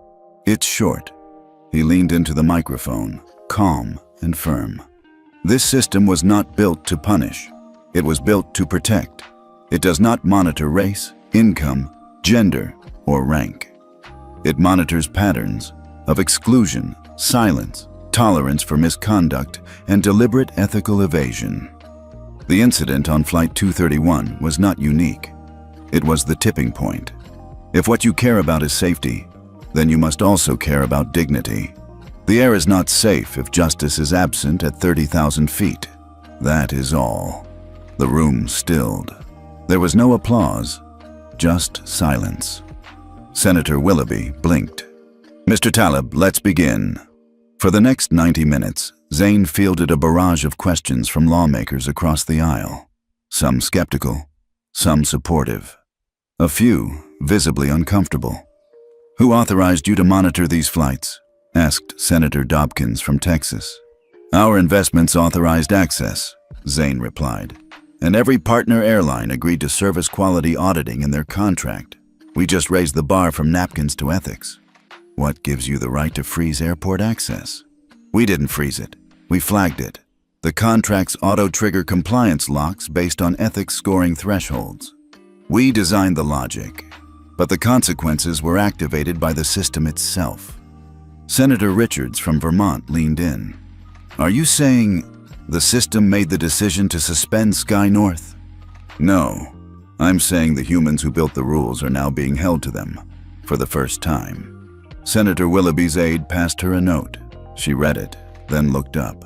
It's short." He leaned into the microphone, calm and firm. "This system was not built to punish. It was built to protect. It does not monitor race, income, gender, or rank. It monitors patterns of exclusion, silence, tolerance for misconduct, and deliberate ethical evasion." The incident on Flight 231 was not unique. It was the tipping point. If what you care about is safety, then you must also care about dignity. The air is not safe if justice is absent at 30,000 feet. That is all. The room stilled. There was no applause, just silence. Senator Willoughby blinked. "Mr. Taleb, let's begin." For the next 90 minutes, Zane fielded a barrage of questions from lawmakers across the aisle, some skeptical, some supportive, a few visibly uncomfortable. "Who authorized you to monitor these flights?" asked Senator Dobkins from Texas. "Our investments authorized access," Zane replied, "and every partner airline agreed to service quality auditing in their contract. We just raised the bar from napkins to ethics." "What gives you the right to freeze airport access?" "We didn't freeze it. We flagged it. The contracts auto-trigger compliance locks based on ethics scoring thresholds. We designed the logic, but the consequences were activated by the system itself." Senator Richards from Vermont leaned in. "Are you saying the system made the decision to suspend SkyNorth?" "No. I'm saying the humans who built the rules are now being held to them, for the first time." Senator Willoughby's aide passed her a note. She read it, then looked up.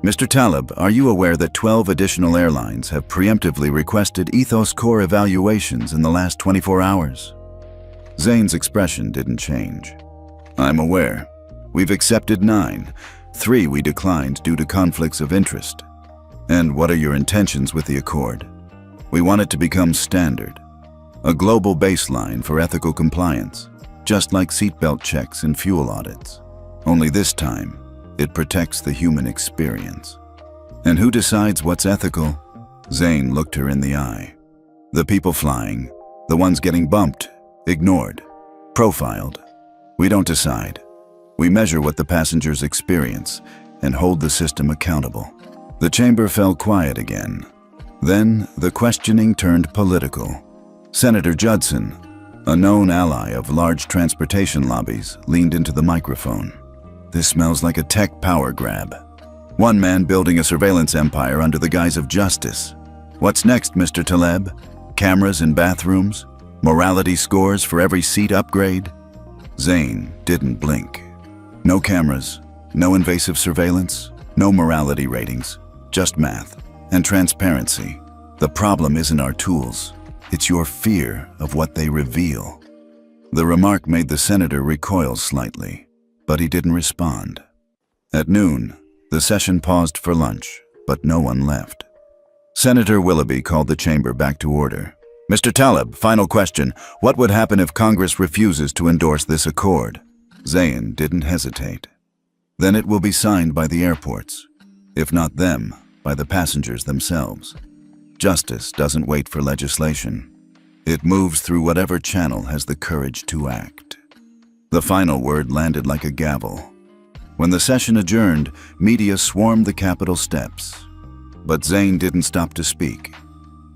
Mr. Taleb, are you aware that 12 additional airlines have preemptively requested Ethos Core evaluations in the last 24 hours? Zane's expression didn't change. I'm aware. We've accepted 9. 3 we declined due to conflicts of interest. And what are your intentions with the accord? We want it to become standard. A global baseline for ethical compliance, just like seatbelt checks and fuel audits. Only this time, it protects the human experience. And who decides what's ethical? Zane looked her in the eye. The people flying, the ones getting bumped, ignored, profiled. We don't decide. We measure what the passengers experience and hold the system accountable. The chamber fell quiet again. Then the questioning turned political. Senator Judson, a known ally of large transportation lobbies, leaned into the microphone. This smells like a tech power grab. One man building a surveillance empire under the guise of justice. What's next, Mr. Taleb? Cameras in bathrooms? Morality scores for every seat upgrade? Zane didn't blink. No cameras, no invasive surveillance, no morality ratings, just math and transparency. The problem isn't our tools, it's your fear of what they reveal. The remark made the senator recoil slightly, but he didn't respond. At noon, the session paused for lunch, but no one left. Senator Willoughby called the chamber back to order. Mr. Taleb, final question. What would happen if Congress refuses to endorse this accord? Zane didn't hesitate. Then it will be signed by the airports. If not them, by the passengers themselves. Justice doesn't wait for legislation. It moves through whatever channel has the courage to act. The final word landed like a gavel. When the session adjourned, media swarmed the Capitol steps. But Zane didn't stop to speak.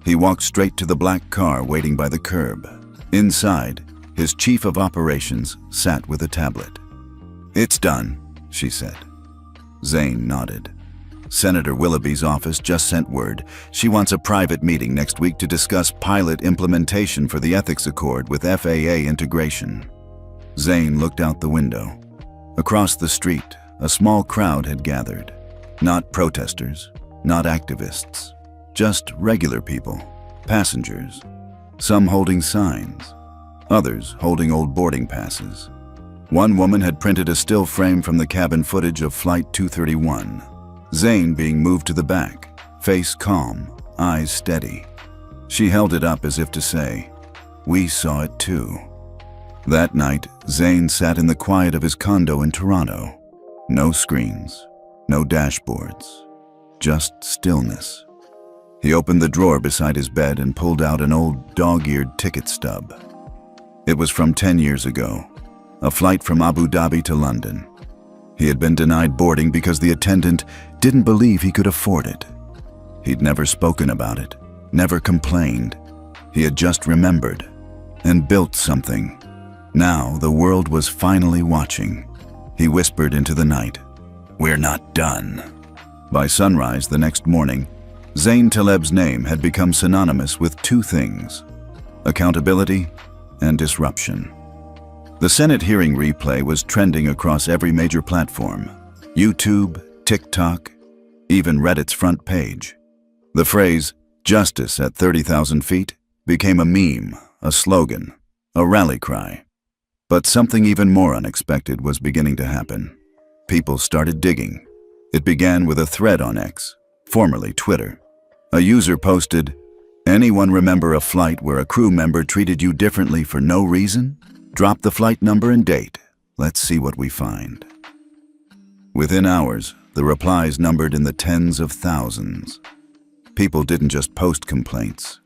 He walked straight to the black car waiting by the curb. Inside, his chief of operations sat with a tablet. It's done, she said. Zane nodded. Senator Willoughby's office just sent word. She wants a private meeting next week to discuss pilot implementation for the ethics accord with FAA integration. Zane looked out the window. Across the street, a small crowd had gathered. Not protesters, not activists, just regular people, passengers, some holding signs, others holding old boarding passes. One woman had printed a still frame from the cabin footage of Flight 231. Zane being moved to the back, face calm, eyes steady. She held it up as if to say, "We saw it too." That night, Zane sat in the quiet of his condo in Toronto. No screens, no dashboards, just stillness. He opened the drawer beside his bed and pulled out an old dog-eared ticket stub. It was from 10 years ago, a flight from Abu Dhabi to London. He had been denied boarding because the attendant didn't believe he could afford it. He'd never spoken about it, never complained. He had just remembered and built something. Now the world was finally watching. He whispered into the night, "We're not done." By sunrise the next morning, Zane Taleb's name had become synonymous with two things: accountability and disruption. The Senate hearing replay was trending across every major platform: YouTube, TikTok, even Reddit's front page. The phrase, "Justice at 30,000 feet," became a meme, a slogan, a rally cry. But something even more unexpected was beginning to happen. People started digging. It began with a thread on X, formerly Twitter. A user posted, "Anyone remember a flight where a crew member treated you differently for no reason? Drop the flight number and date. Let's see what we find." Within hours, the replies numbered in the tens of thousands. People didn't just post complaints.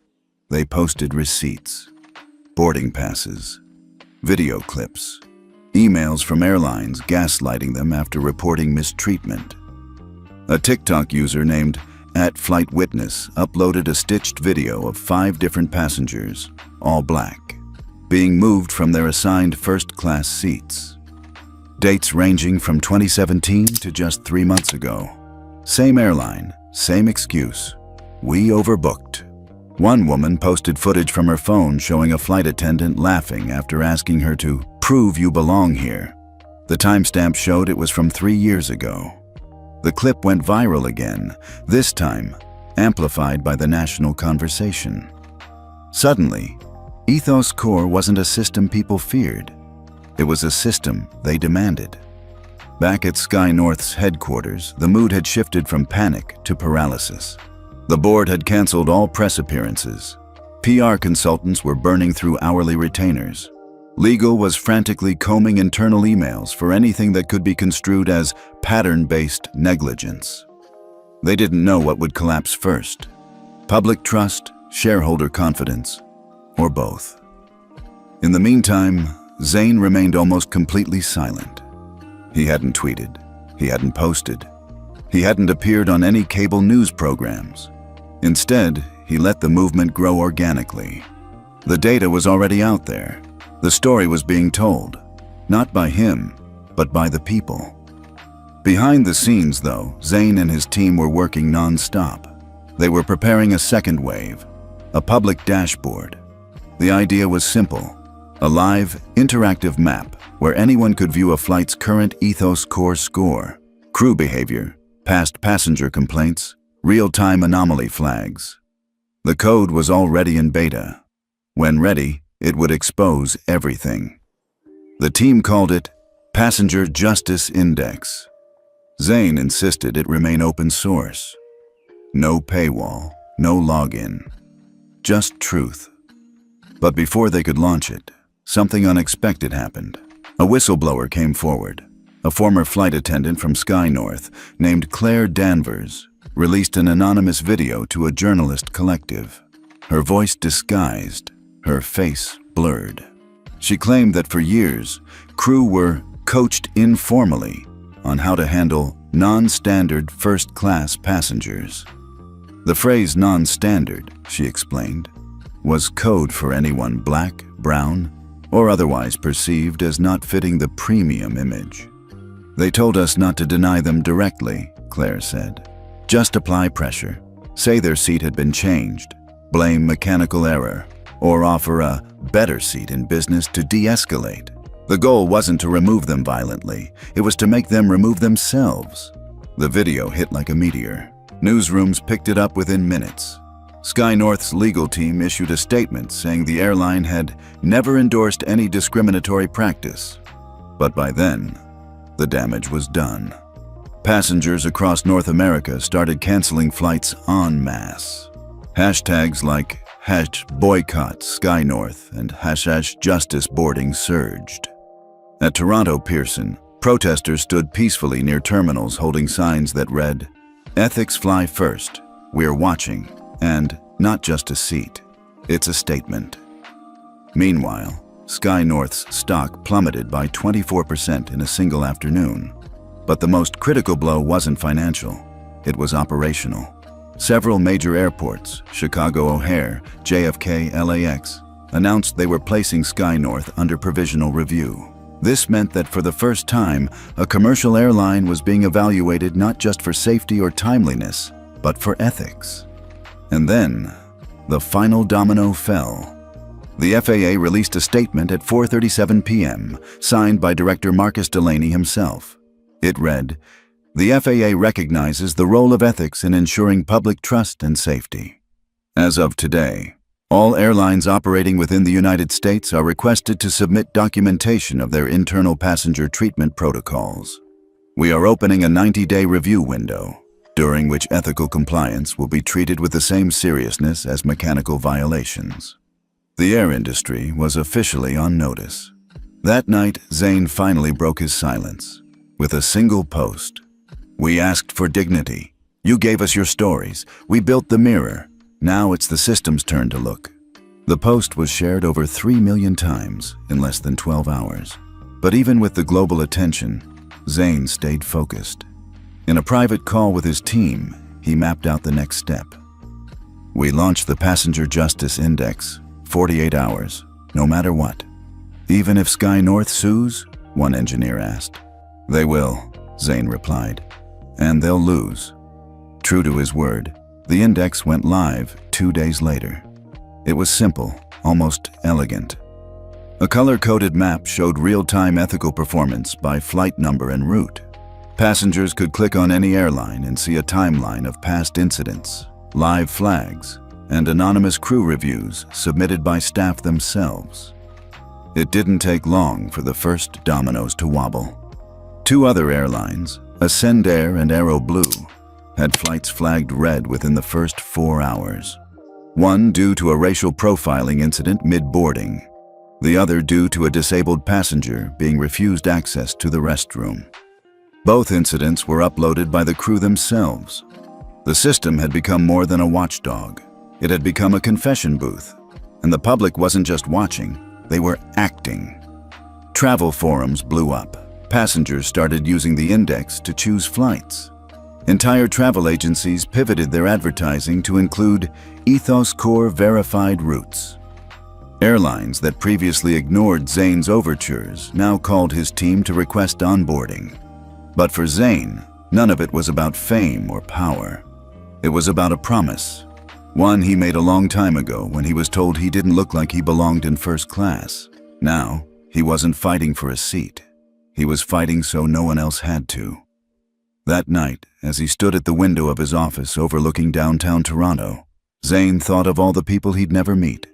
They posted receipts, boarding passes, video clips, emails from airlines gaslighting them after reporting mistreatment. A TikTok user named @FlightWitness uploaded a stitched video of 5 different passengers, all black, being moved from their assigned first-class seats. Dates ranging from 2017 to just 3 months ago. Same airline, same excuse. "We overbooked." One woman posted footage from her phone showing a flight attendant laughing after asking her to prove you belong here. The timestamp showed it was from 3 years ago. The clip went viral again, this time amplified by the national conversation. Suddenly, Ethos Core wasn't a system people feared. It was a system they demanded. Back at Sky North's headquarters, the mood had shifted from panic to paralysis. The board had canceled all press appearances. PR consultants were burning through hourly retainers. Legal was frantically combing internal emails for anything that could be construed as pattern-based negligence. They didn't know what would collapse first: public trust, shareholder confidence, or both. In the meantime, Zane remained almost completely silent. He hadn't tweeted, he hadn't posted, he hadn't appeared on any cable news programs. Instead, he let the movement grow organically. The data was already out there. The story was being told, not by him, but by the people. Behind the scenes, though, Zane and his team were working non-stop. They were preparing a second wave, a public dashboard. The idea was simple: a live, interactive map where anyone could view a flight's current Ethos Core score, crew behavior, past passenger complaints, real-time anomaly flags. The code was already in beta. When ready, it would expose everything. The team called it Passenger Justice Index. Zane insisted it remain open source. No paywall, no login, just truth. But before they could launch it, something unexpected happened. A whistleblower came forward. A former flight attendant from Sky North, named Claire Danvers, released an anonymous video to a journalist collective. Her voice disguised, her face blurred. She claimed that for years, crew were coached informally on how to handle non-standard first-class passengers. The phrase non-standard, she explained, was code for anyone black, brown, or otherwise perceived as not fitting the premium image. They told us not to deny them directly, Claire said. Just apply pressure, say their seat had been changed, blame mechanical error, or offer a better seat in business to de-escalate. The goal wasn't to remove them violently, it was to make them remove themselves. The video hit like a meteor. Newsrooms picked it up within minutes. Sky North's legal team issued a statement saying the airline had never endorsed any discriminatory practice. But by then, the damage was done. Passengers across North America started canceling flights en masse. Hashtags like #boycott Sky North and #justice boarding surged. At Toronto Pearson, protesters stood peacefully near terminals holding signs that read, "Ethics fly first, we're watching," and "Not just a seat, it's a statement." Meanwhile, Sky North's stock plummeted by 24% in a single afternoon. But the most critical blow wasn't financial, it was operational. Several major airports, Chicago O'Hare, JFK, LAX, announced they were placing Sky North under provisional review. This meant that for the first time, a commercial airline was being evaluated not just for safety or timeliness, but for ethics. And then, the final domino fell. The FAA released a statement at 4:37 p.m., signed by Director Marcus Delaney himself. It read, "The FAA recognizes the role of ethics in ensuring public trust and safety. As of today, all airlines operating within the United States are requested to submit documentation of their internal passenger treatment protocols. We are opening a 90-day review window, during which ethical compliance will be treated with the same seriousness as mechanical violations." The air industry was officially on notice. That night, Zane finally broke his silence with a single post. "We asked for dignity. You gave us your stories. We built the mirror. Now it's the system's turn to look." The post was shared over 3 million times in less than 12 hours. But even with the global attention, Zane stayed focused. In a private call with his team, he mapped out the next step. "We launched the Passenger Justice Index, 48 hours, no matter what. Even if Sky North sues?" one engineer asked. "They will," Zane replied, "and they'll lose." True to his word, the index went live 2 days later. It was simple, almost elegant. A color-coded map showed real-time ethical performance by flight number and route. Passengers could click on any airline and see a timeline of past incidents, live flags, and anonymous crew reviews submitted by staff themselves. It didn't take long for the first dominoes to wobble. Two other airlines, Ascendair and Aero Blue, had flights flagged red within the first 4 hours. One due to a racial profiling incident mid-boarding, the other due to a disabled passenger being refused access to the restroom. Both incidents were uploaded by the crew themselves. The system had become more than a watchdog. It had become a confession booth, and the public wasn't just watching, they were acting. Travel forums blew up. Passengers started using the index to choose flights. Entire travel agencies pivoted their advertising to include Ethos Core verified routes. Airlines that previously ignored Zane's overtures now called his team to request onboarding. But for Zane, none of it was about fame or power. It was about a promise, one he made a long time ago when he was told he didn't look like he belonged in first class. Now, he wasn't fighting for a seat. He was fighting so no one else had to. That night, as he stood at the window of his office overlooking downtown Toronto, Zane thought of all the people he'd never meet.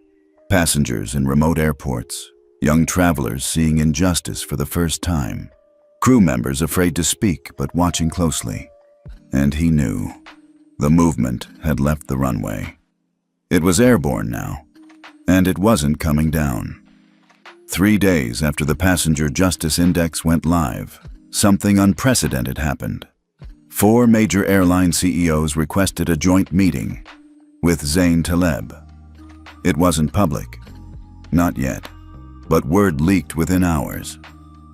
Passengers in remote airports, young travelers seeing injustice for the first time, crew members afraid to speak but watching closely. And he knew. The movement had left the runway. It was airborne now, and it wasn't coming down. 3 days after the Passenger Justice Index went live, something unprecedented happened. 4 major airline CEOs requested a joint meeting with Zane Taleb. It wasn't public. Not yet. But word leaked within hours.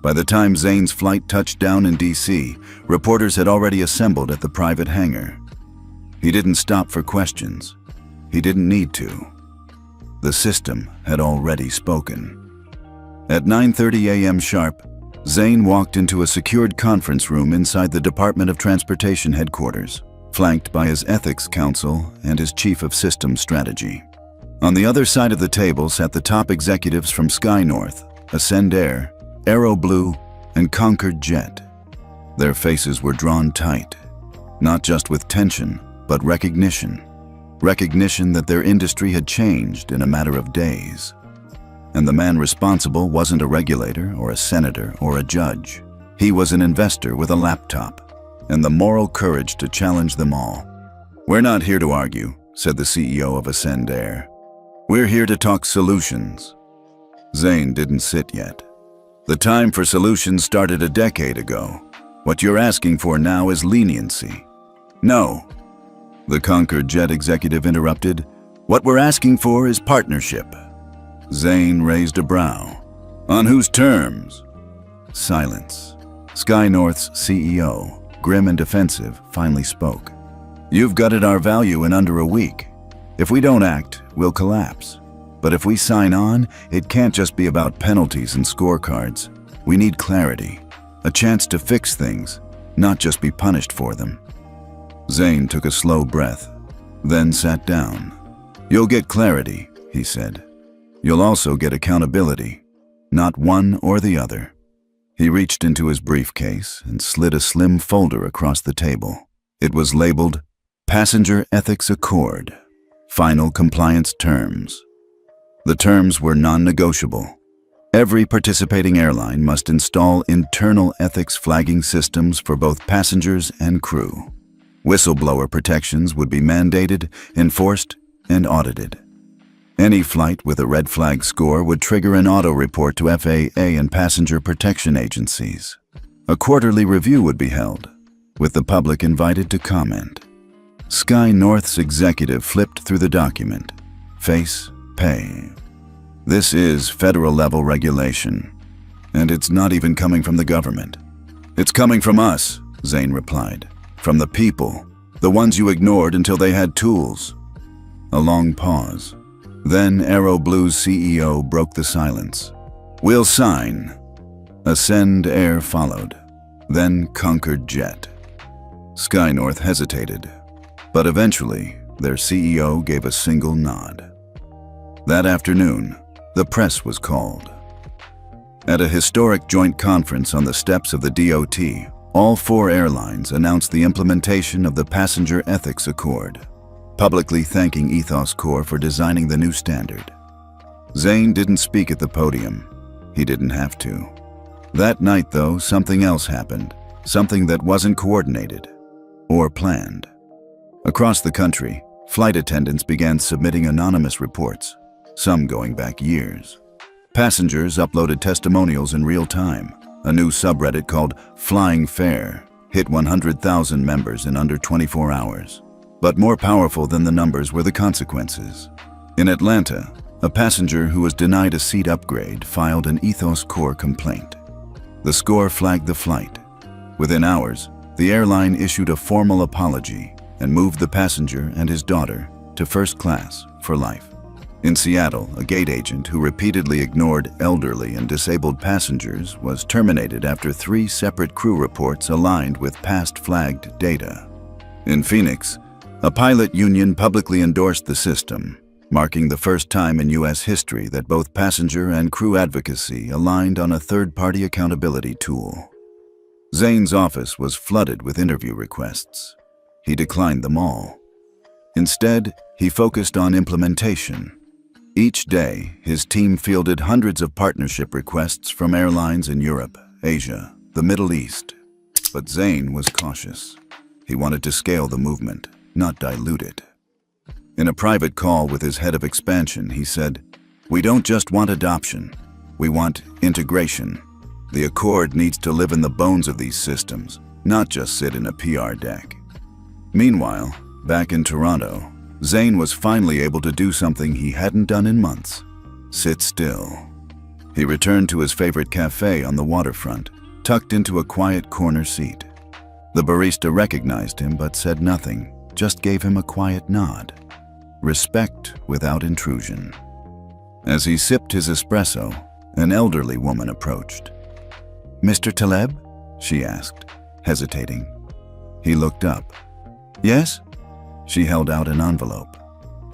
By the time Zane's flight touched down in D.C., reporters had already assembled at the private hangar. He didn't stop for questions. He didn't need to. The system had already spoken. At 9:30 a.m. sharp, Zane walked into a secured conference room inside the Department of Transportation headquarters, flanked by his ethics counsel and his chief of systems strategy. On the other side of the table sat the top executives from SkyNorth, Ascendair, Aero Blue, and Concord Jet. Their faces were drawn tight, not just with tension, but recognition. Recognition that their industry had changed in a matter of days. And the man responsible wasn't a regulator or a senator or a judge. He was an investor with a laptop and the moral courage to challenge them all. "We're not here to argue," said the CEO of Ascendair. "We're here to talk solutions." Zane didn't sit yet. The time for solutions started a decade ago. What you're asking for now is leniency. No. The Concord Jet executive interrupted. "What we're asking for is partnership." Zane raised a brow. "On whose terms?" Silence. SkyNorth's CEO, grim and defensive, finally spoke. "You've gutted our value in under a week. If we don't act, we'll collapse. But if we sign on, it can't just be about penalties and scorecards. We need clarity, a chance to fix things, not just be punished for them." Zane took a slow breath, then sat down. "You'll get clarity," he said. "You'll also get accountability, not one or the other." He reached into his briefcase and slid a slim folder across the table. It was labeled Passenger Ethics Accord, Final Compliance Terms. The terms were non-negotiable. Every participating airline must install internal ethics flagging systems for both passengers and crew. Whistleblower protections would be mandated, enforced, and audited. Any flight with a red flag score would trigger an auto report to FAA and passenger protection agencies. A quarterly review would be held, with the public invited to comment. SkyNorth's executive flipped through the document. Face, pay. "This is federal-level regulation, and it's not even coming from the government." "It's coming from us," Zane replied. "From the people, the ones you ignored until they had tools." A long pause. Then Aero Blue's CEO broke the silence. "We'll sign." Ascendair followed, then Concord Jet. SkyNorth hesitated, but eventually their CEO gave a single nod. That afternoon, the press was called. At a historic joint conference on the steps of the DOT, all 4 airlines announced the implementation of the Passenger Ethics Accord, publicly thanking Ethos Corps for designing the new standard. Zain didn't speak at the podium. He didn't have to. That night, though, something else happened, something that wasn't coordinated or planned. Across the country, flight attendants began submitting anonymous reports, some going back years. Passengers uploaded testimonials in real time. A new subreddit called Flying Fair hit 100,000 members in under 24 hours. But more powerful than the numbers were the consequences. In Atlanta, a passenger who was denied a seat upgrade filed an Ethos Corps complaint. The score flagged the flight. Within hours, the airline issued a formal apology and moved the passenger and his daughter to first class for life. In Seattle, a gate agent who repeatedly ignored elderly and disabled passengers was terminated after 3 separate crew reports aligned with past flagged data. In Phoenix, a pilot union publicly endorsed the system, marking the first time in U.S. history that both passenger and crew advocacy aligned on a third-party accountability tool. Zain's office was flooded with interview requests. He declined them all. Instead, he focused on implementation. Each day, his team fielded hundreds of partnership requests from airlines in Europe, Asia, the Middle East. But Zain was cautious. He wanted to scale the movement, not dilute it. In a private call with his head of expansion, he said, "We don't just want adoption. We want integration. The Accord needs to live in the bones of these systems, not just sit in a PR deck." Meanwhile, back in Toronto, Zain was finally able to do something he hadn't done in months: sit still. He returned to his favorite cafe on the waterfront, tucked into a quiet corner seat. The barista recognized him but said nothing, just gave him a quiet nod. Respect without intrusion. As he sipped his espresso, an elderly woman approached. "Mr. Taleb?" she asked, hesitating. He looked up. "Yes?" She held out an envelope.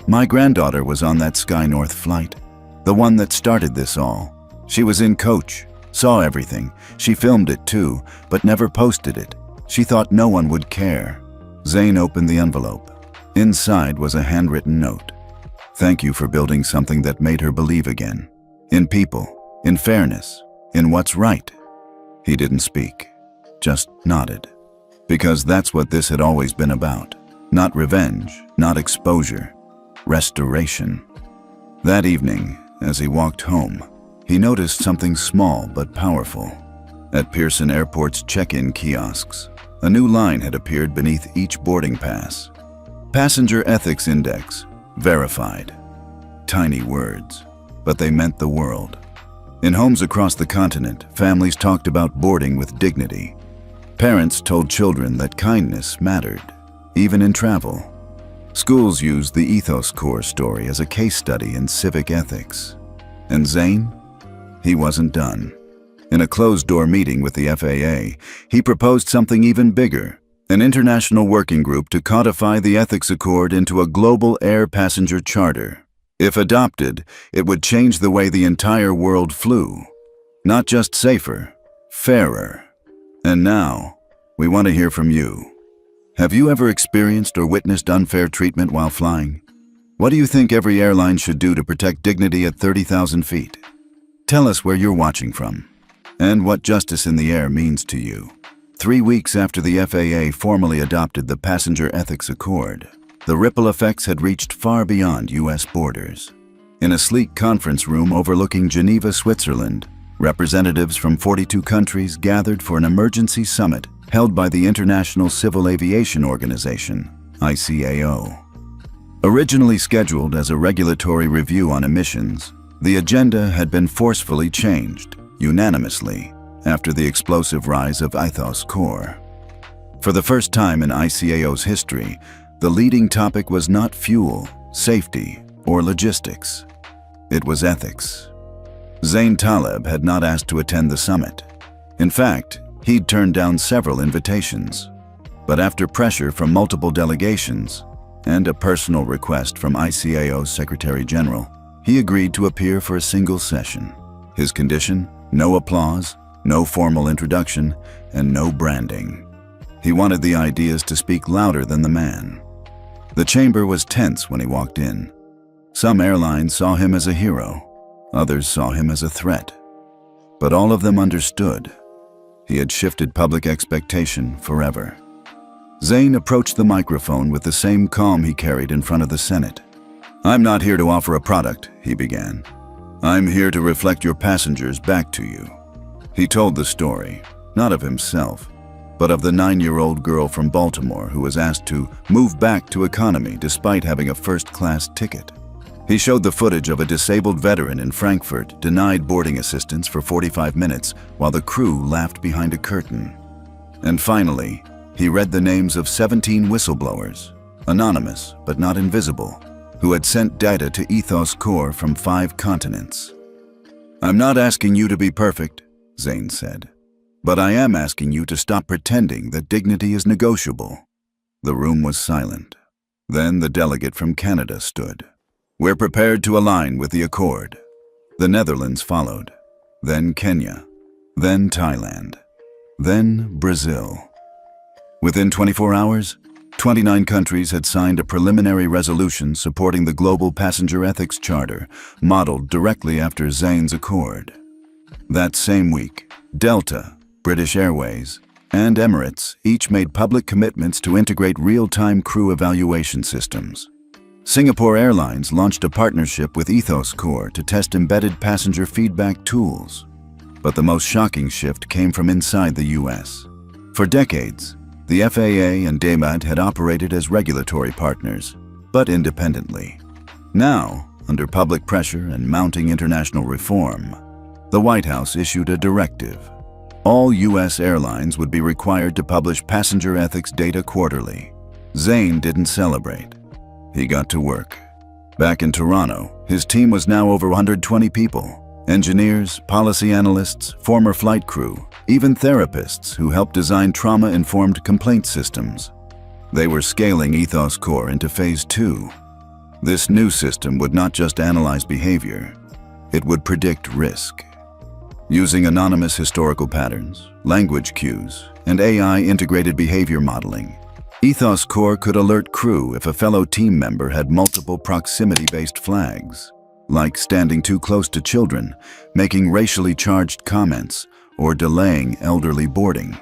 "My granddaughter was on that Sky North flight, the one that started this all. She was in coach, saw everything. She filmed it too, but never posted it. She thought no one would care." Zain opened the envelope. Inside was a handwritten note. "Thank you for building something that made her believe again. In people, in fairness, in what's right." He didn't speak, just nodded. Because that's what this had always been about. Not revenge, not exposure, restoration. That evening, as he walked home, he noticed something small but powerful. At Pearson Airport's check-in kiosks, a new line had appeared beneath each boarding pass. Passenger Ethics Index, verified. Tiny words, but they meant the world. In homes across the continent, families talked about boarding with dignity. Parents told children that kindness mattered, even in travel. Schools used the Ethos Corps story as a case study in civic ethics. And Zain? He wasn't done. In a closed-door meeting with the FAA, he proposed something even bigger: an international working group to codify the Ethics Accord into a global air passenger charter. If adopted, it would change the way the entire world flew. Not just safer, fairer. And now, we want to hear from you. Have you ever experienced or witnessed unfair treatment while flying? What do you think every airline should do to protect dignity at 30,000 feet? Tell us where you're watching from, and what justice in the air means to you. 3 weeks after the FAA formally adopted the Passenger Ethics Accord, the ripple effects had reached far beyond U.S. borders. In a sleek conference room overlooking Geneva, Switzerland, representatives from 42 countries gathered for an emergency summit held by the International Civil Aviation Organization, ICAO. Originally scheduled as a regulatory review on emissions, the agenda had been forcefully changed, unanimously, after the explosive rise of Ethos Corps. For the first time in ICAO's history, the leading topic was not fuel, safety, or logistics. It was ethics. Zain Taleb had not asked to attend the summit. In fact, he'd turned down several invitations. But after pressure from multiple delegations and a personal request from ICAO's Secretary General, he agreed to appear for a single session. His condition? No applause, no formal introduction, and no branding. He wanted the ideas to speak louder than the man. The chamber was tense when he walked in. Some airlines saw him as a hero, others saw him as a threat. But all of them understood. He had shifted public expectation forever. Zain approached the microphone with the same calm he carried in front of the Senate. "I'm not here to offer a product," he began. "I'm here to reflect your passengers back to you." He told the story, not of himself, but of the 9-year-old girl from Baltimore who was asked to move back to economy despite having a first-class ticket. He showed the footage of a disabled veteran in Frankfurt denied boarding assistance for 45 minutes while the crew laughed behind a curtain. And finally, he read the names of 17 whistleblowers, anonymous but not invisible, who had sent data to Ethos Core from 5 continents. "I'm not asking you to be perfect," Zain said, "but I am asking you to stop pretending that dignity is negotiable." The room was silent. Then the delegate from Canada stood. "We're prepared to align with the accord." The Netherlands followed, then Kenya, then Thailand, then Brazil. Within 24 hours, 29 countries had signed a preliminary resolution supporting the Global Passenger Ethics Charter, modeled directly after Zain's accord. That same week, Delta, British Airways, and Emirates each made public commitments to integrate real-time crew evaluation systems. Singapore Airlines launched a partnership with Ethos Core to test embedded passenger feedback tools. But the most shocking shift came from inside the US. For decades, the FAA and DAMAD had operated as regulatory partners, but independently. Now, under public pressure and mounting international reform, the White House issued a directive. All US airlines would be required to publish passenger ethics data quarterly. Zain didn't celebrate. He got to work. Back in Toronto, his team was now over 120 people. Engineers, policy analysts, former flight crew, even therapists who helped design trauma-informed complaint systems. They were scaling Ethos Core into Phase 2. This new system would not just analyze behavior, it would predict risk. Using anonymous historical patterns, language cues, and AI-integrated behavior modeling, Ethos Core could alert crew if a fellow team member had multiple proximity-based flags, like standing too close to children, making racially charged comments, or delaying elderly boarding.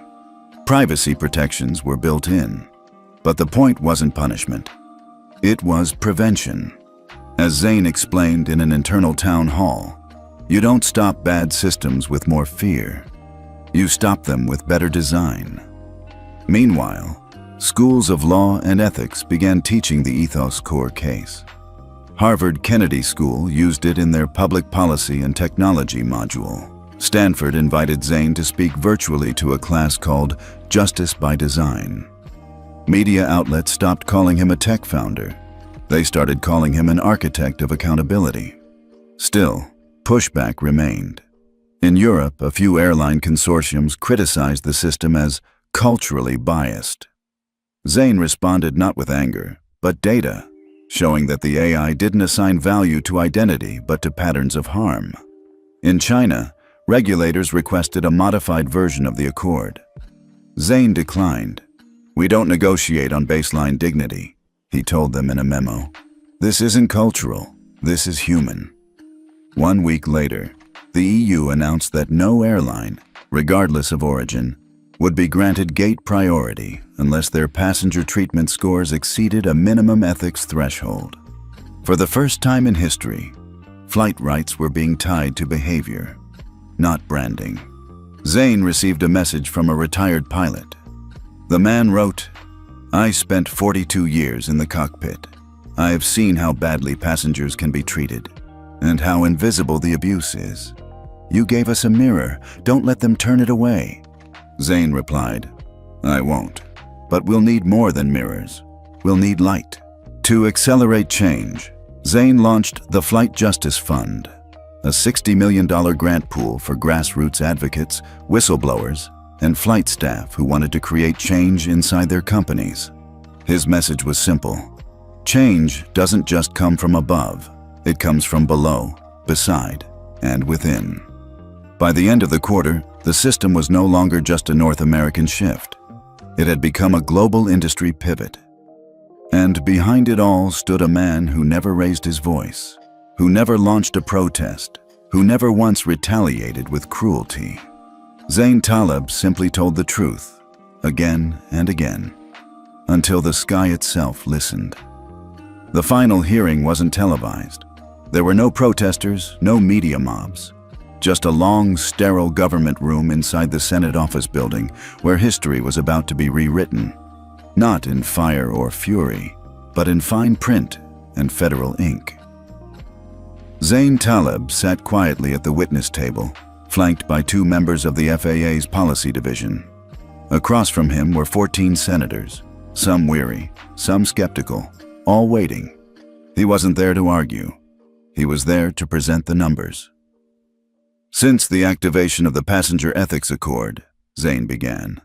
Privacy protections were built in, but the point wasn't punishment. It was prevention. As Zain explained in an internal town hall, you don't stop bad systems with more fear. You stop them with better design. Meanwhile, schools of law and ethics began teaching the Ethos Core case. Harvard Kennedy School used it in their Public Policy and Technology module. Stanford invited Zain to speak virtually to a class called Justice by Design. Media outlets stopped calling him a tech founder. They started calling him an architect of accountability. Still, pushback remained. In Europe, a few airline consortiums criticized the system as culturally biased. Zain responded not with anger, but data, showing that the AI didn't assign value to identity but to patterns of harm. In China, regulators requested a modified version of the accord. Zain declined. "We don't negotiate on baseline dignity," he told them in a memo. "This isn't cultural, this is human." 1 week later, the EU announced that no airline, regardless of origin, would be granted gate priority unless their passenger treatment scores exceeded a minimum ethics threshold. For the first time in history, flight rights were being tied to behavior, not branding. Zain received a message from a retired pilot. The man wrote, "I spent 42 years in the cockpit. I have seen how badly passengers can be treated, and how invisible the abuse is. You gave us a mirror, don't let them turn it away." Zain replied, "I won't, but we'll need more than mirrors. We'll need light." To accelerate change, Zain launched the Flight Justice Fund, a $60 million grant pool for grassroots advocates, whistleblowers, and flight staff who wanted to create change inside their companies. His message was simple. Change doesn't just come from above, it comes from below, beside, and within. By the end of the quarter, the system was no longer just a North American shift. It had become a global industry pivot. And behind it all stood a man who never raised his voice, who never launched a protest, who never once retaliated with cruelty. Zain Taleb simply told the truth, again and again, until the sky itself listened. The final hearing wasn't televised. There were no protesters, no media mobs. Just a long, sterile government room inside the Senate office building where history was about to be rewritten. Not in fire or fury, but in fine print and federal ink. Zain Taleb sat quietly at the witness table, flanked by 2 members of the FAA's policy division. Across from him were 14 senators, some weary, some skeptical, all waiting. He wasn't there to argue. He was there to present the numbers. Since the activation of the Passenger Ethics Accord, Zain began,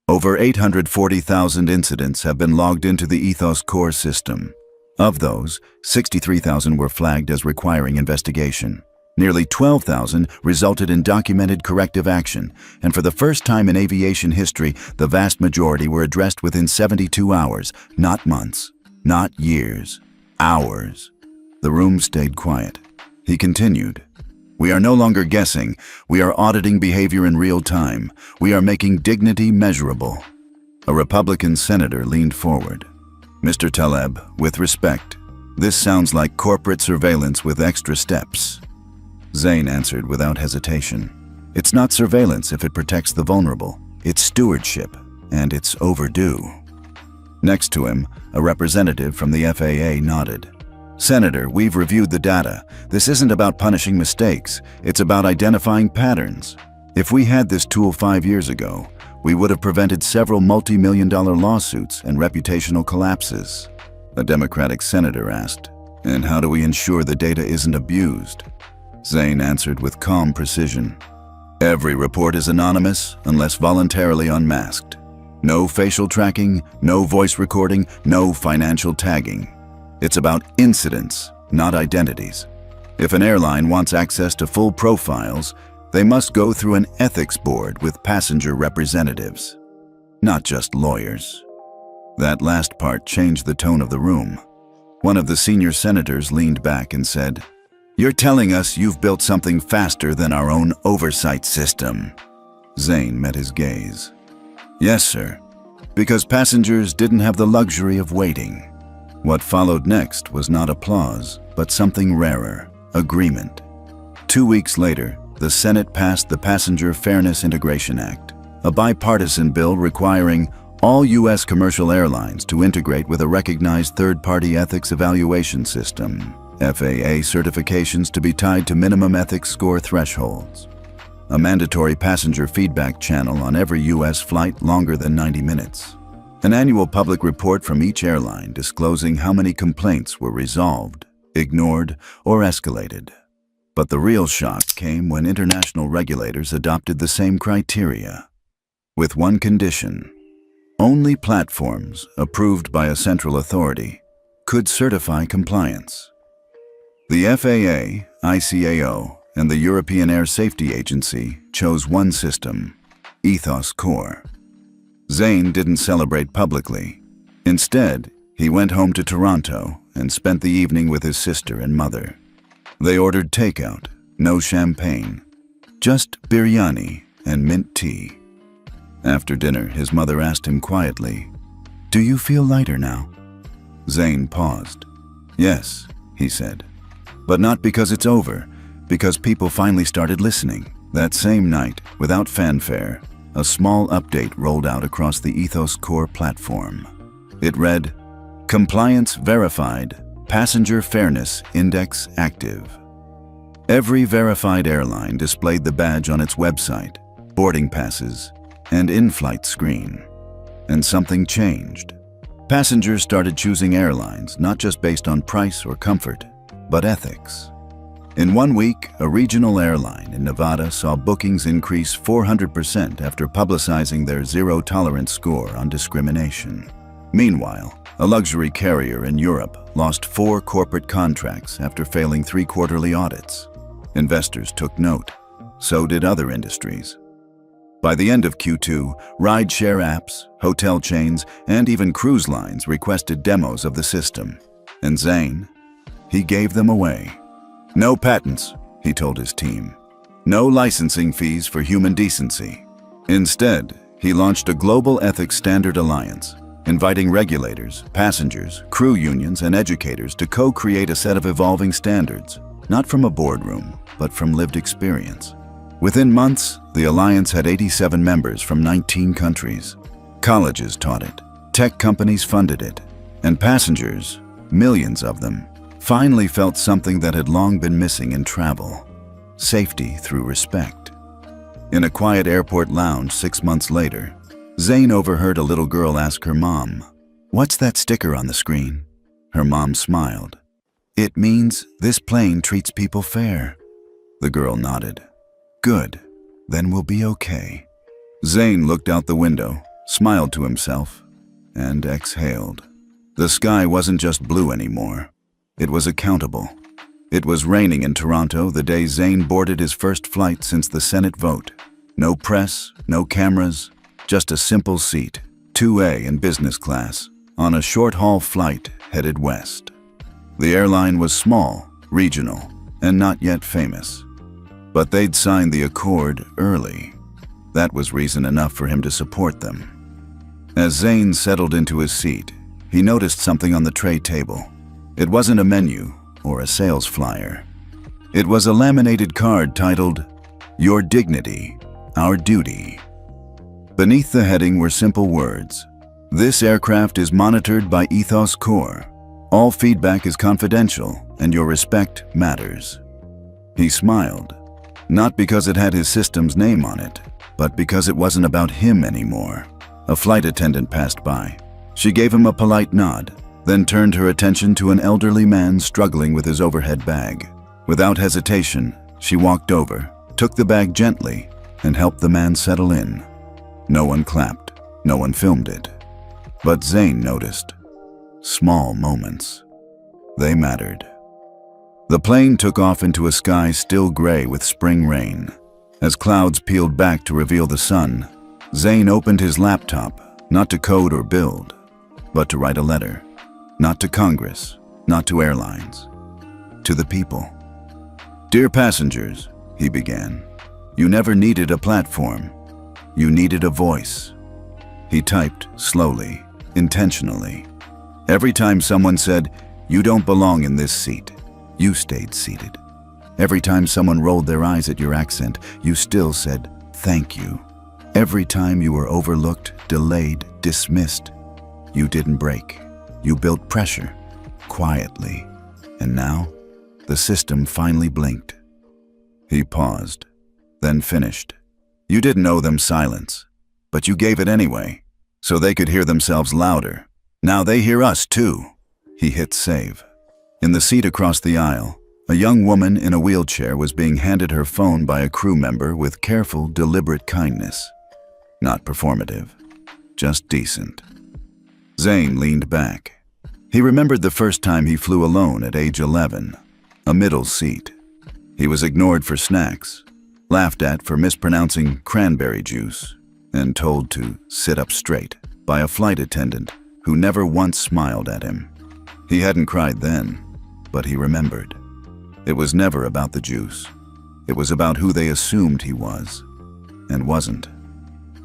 over 840,000 incidents have been logged into the Ethos core system. Of those, 63,000 were flagged as requiring investigation. Nearly 12,000 resulted in documented corrective action, and for the first time in aviation history, the vast majority were addressed within 72 hours, not months, not years, hours. The room stayed quiet. He continued, "We are no longer guessing. We are auditing behavior in real time. We are making dignity measurable." A Republican senator leaned forward. "Mr. Taleb, with respect, this sounds like corporate surveillance with extra steps." Zain answered without hesitation. "It's not surveillance if it protects the vulnerable. It's stewardship, and it's overdue." Next to him, a representative from the FAA nodded. "Senator, we've reviewed the data. This isn't about punishing mistakes. It's about identifying patterns. If we had this tool 5 years ago, we would have prevented several multi-million-dollar lawsuits and reputational collapses." A Democratic senator asked, "And how do we ensure the data isn't abused?" Zain answered with calm precision. "Every report is anonymous unless voluntarily unmasked. No facial tracking, no voice recording, no financial tagging. It's about incidents, not identities. If an airline wants access to full profiles, they must go through an ethics board with passenger representatives, not just lawyers." That last part changed the tone of the room. One of the senior senators leaned back and said, "You're telling us you've built something faster than our own oversight system?" Zain met his gaze. "Yes, sir, because passengers didn't have the luxury of waiting." What followed next was not applause, but something rarer, agreement. 2 weeks later, the Senate passed the Passenger Fairness Integration Act, a bipartisan bill requiring all U.S. commercial airlines to integrate with a recognized third-party ethics evaluation system, FAA certifications to be tied to minimum ethics score thresholds, a mandatory passenger feedback channel on every U.S. flight longer than 90 minutes, an annual public report from each airline disclosing how many complaints were resolved, ignored, or escalated. But the real shock came when international regulators adopted the same criteria, with one condition: only platforms approved by a central authority could certify compliance. The FAA, ICAO, and the European Air Safety Agency chose one system, Ethos Core. Zain didn't celebrate publicly. Instead, he went home to Toronto and spent the evening with his sister and mother. They ordered takeout, no champagne, just biryani and mint tea. After dinner, his mother asked him quietly, "Do you feel lighter now?" Zain paused. "Yes," he said, "but not because it's over, because people finally started listening." That same night, without fanfare, a small update rolled out across the Ethos Core platform. It read, "Compliance verified, Passenger Fairness Index active." Every verified airline displayed the badge on its website, boarding passes, and in-flight screen. And something changed. Passengers started choosing airlines not just based on price or comfort, but ethics. In 1 week, a regional airline in Nevada saw bookings increase 400% after publicizing their zero-tolerance score on discrimination. Meanwhile, a luxury carrier in Europe lost 4 corporate contracts after failing 3 quarterly audits. Investors took note. so did other industries. By the end of Q2, ride-share apps, hotel chains, and even cruise lines requested demos of the system. And Zane? He gave them away. No patents, he told his team. No licensing fees for human decency. Instead, he launched a global ethics standard alliance, inviting regulators, passengers, crew unions, and educators to co-create a set of evolving standards, not from a boardroom, but from lived experience. Within months, the alliance had 87 members from 19 countries. Colleges taught it, tech companies funded it, and passengers, millions of them, finally felt something that had long been missing in travel: safety through respect. In a quiet airport lounge 6 months later, Zane overheard a little girl ask her mom, "What's that sticker on the screen?" Her mom smiled. "It means this plane treats people fair." The girl nodded. "Good, then we'll be okay." Zane looked out the window, smiled to himself, and exhaled. The sky wasn't just blue anymore. It was accountable. It was raining in Toronto the day Zane boarded his first flight since the Senate vote. No press, no cameras, just a simple seat, 2A in business class, on a short-haul flight headed west. The airline was small, regional, and not yet famous. But they'd signed the accord early. That was reason enough for him to support them. As Zane settled into his seat, he noticed something on the tray table. It wasn't a menu or a sales flyer. It was a laminated card titled, "Your Dignity, Our Duty." Beneath the heading were simple words: "This aircraft is monitored by Ethos Core. All feedback is confidential, and your respect matters." He smiled, not because it had his system's name on it, but because it wasn't about him anymore. A flight attendant passed by. She gave him a polite nod, then turned her attention to an elderly man struggling with his overhead bag. Without hesitation, she walked over, took the bag gently, and helped the man settle in. No one clapped, no one filmed it. But Zane noticed. Small moments. They mattered. The plane took off into a sky still gray with spring rain. As clouds peeled back to reveal the sun, Zane opened his laptop, not to code or build, but to write a letter. Not to Congress, not to airlines, to the people. "Dear passengers," he began, "you never needed a platform. You needed a voice." He typed slowly, intentionally. Every time someone said, "You don't belong in this seat," you stayed seated. Every time someone rolled their eyes at your accent, you still said, "Thank you." Every time you were overlooked, delayed, dismissed, you didn't break. You built pressure, quietly. And now, the system finally blinked. He paused, then finished. You didn't owe them silence, but you gave it anyway, so they could hear themselves louder. Now they hear us too. He hit save. In the seat across the aisle, a young woman in a wheelchair was being handed her phone by a crew member with careful, deliberate kindness. Not performative, just decent. Zane leaned back. He remembered the first time he flew alone at age 11, a middle seat. He was ignored for snacks, laughed at for mispronouncing cranberry juice, and told to sit up straight by a flight attendant who never once smiled at him. He hadn't cried then, but he remembered. It was never about the juice. It was about who they assumed he was, and wasn't.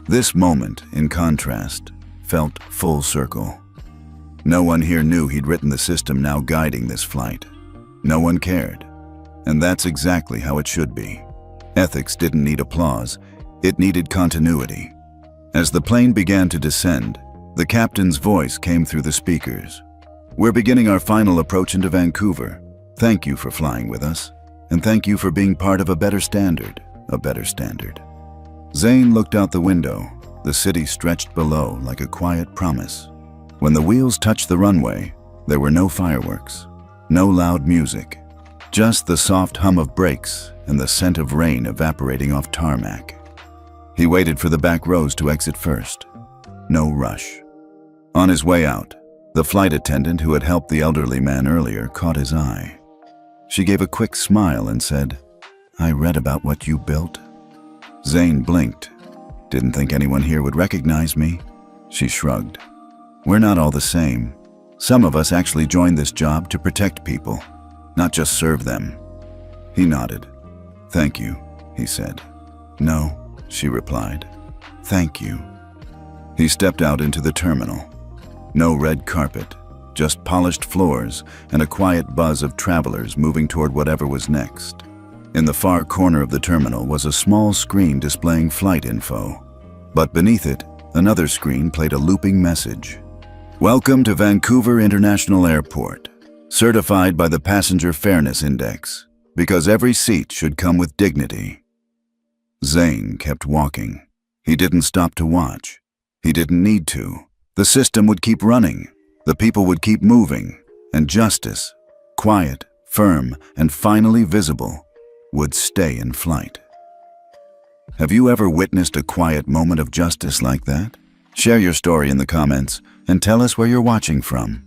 This moment, in contrast, felt full circle. No one here knew he'd written the system now guiding this flight. No one cared. And that's exactly how it should be. Ethics didn't need applause, it needed continuity. As the plane began to descend, the captain's voice came through the speakers. "We're beginning our final approach into Vancouver. Thank you for flying with us, and thank you for being part of a better standard, a better standard." Zane looked out the window. The city stretched below like a quiet promise. When the wheels touched the runway, there were no fireworks, no loud music, just the soft hum of brakes and the scent of rain evaporating off tarmac. He waited for the back rows to exit first. No rush. On his way out, the flight attendant who had helped the elderly man earlier caught his eye. She gave a quick smile and said, I read about what you built." Zane blinked. "Didn't think anyone here would recognize me." She shrugged. "We're not all the same. Some of us actually joined this job to protect people, not just serve them." He nodded. "Thank you," he said. "No," she replied. "Thank you." He stepped out into the terminal. No red carpet, just polished floors and a quiet buzz of travelers moving toward whatever was next. In the far corner of the terminal was a small screen displaying flight info. But beneath it, another screen played a looping message. "Welcome to Vancouver International Airport, certified by the Passenger Fairness Index, because every seat should come with dignity." Zane kept walking. He didn't stop to watch. He didn't need to. The system would keep running. The people would keep moving. And justice, quiet, firm, and finally visible, would stay in flight. Have you ever witnessed a quiet moment of justice like that? Share your story in the comments and tell us where you're watching from.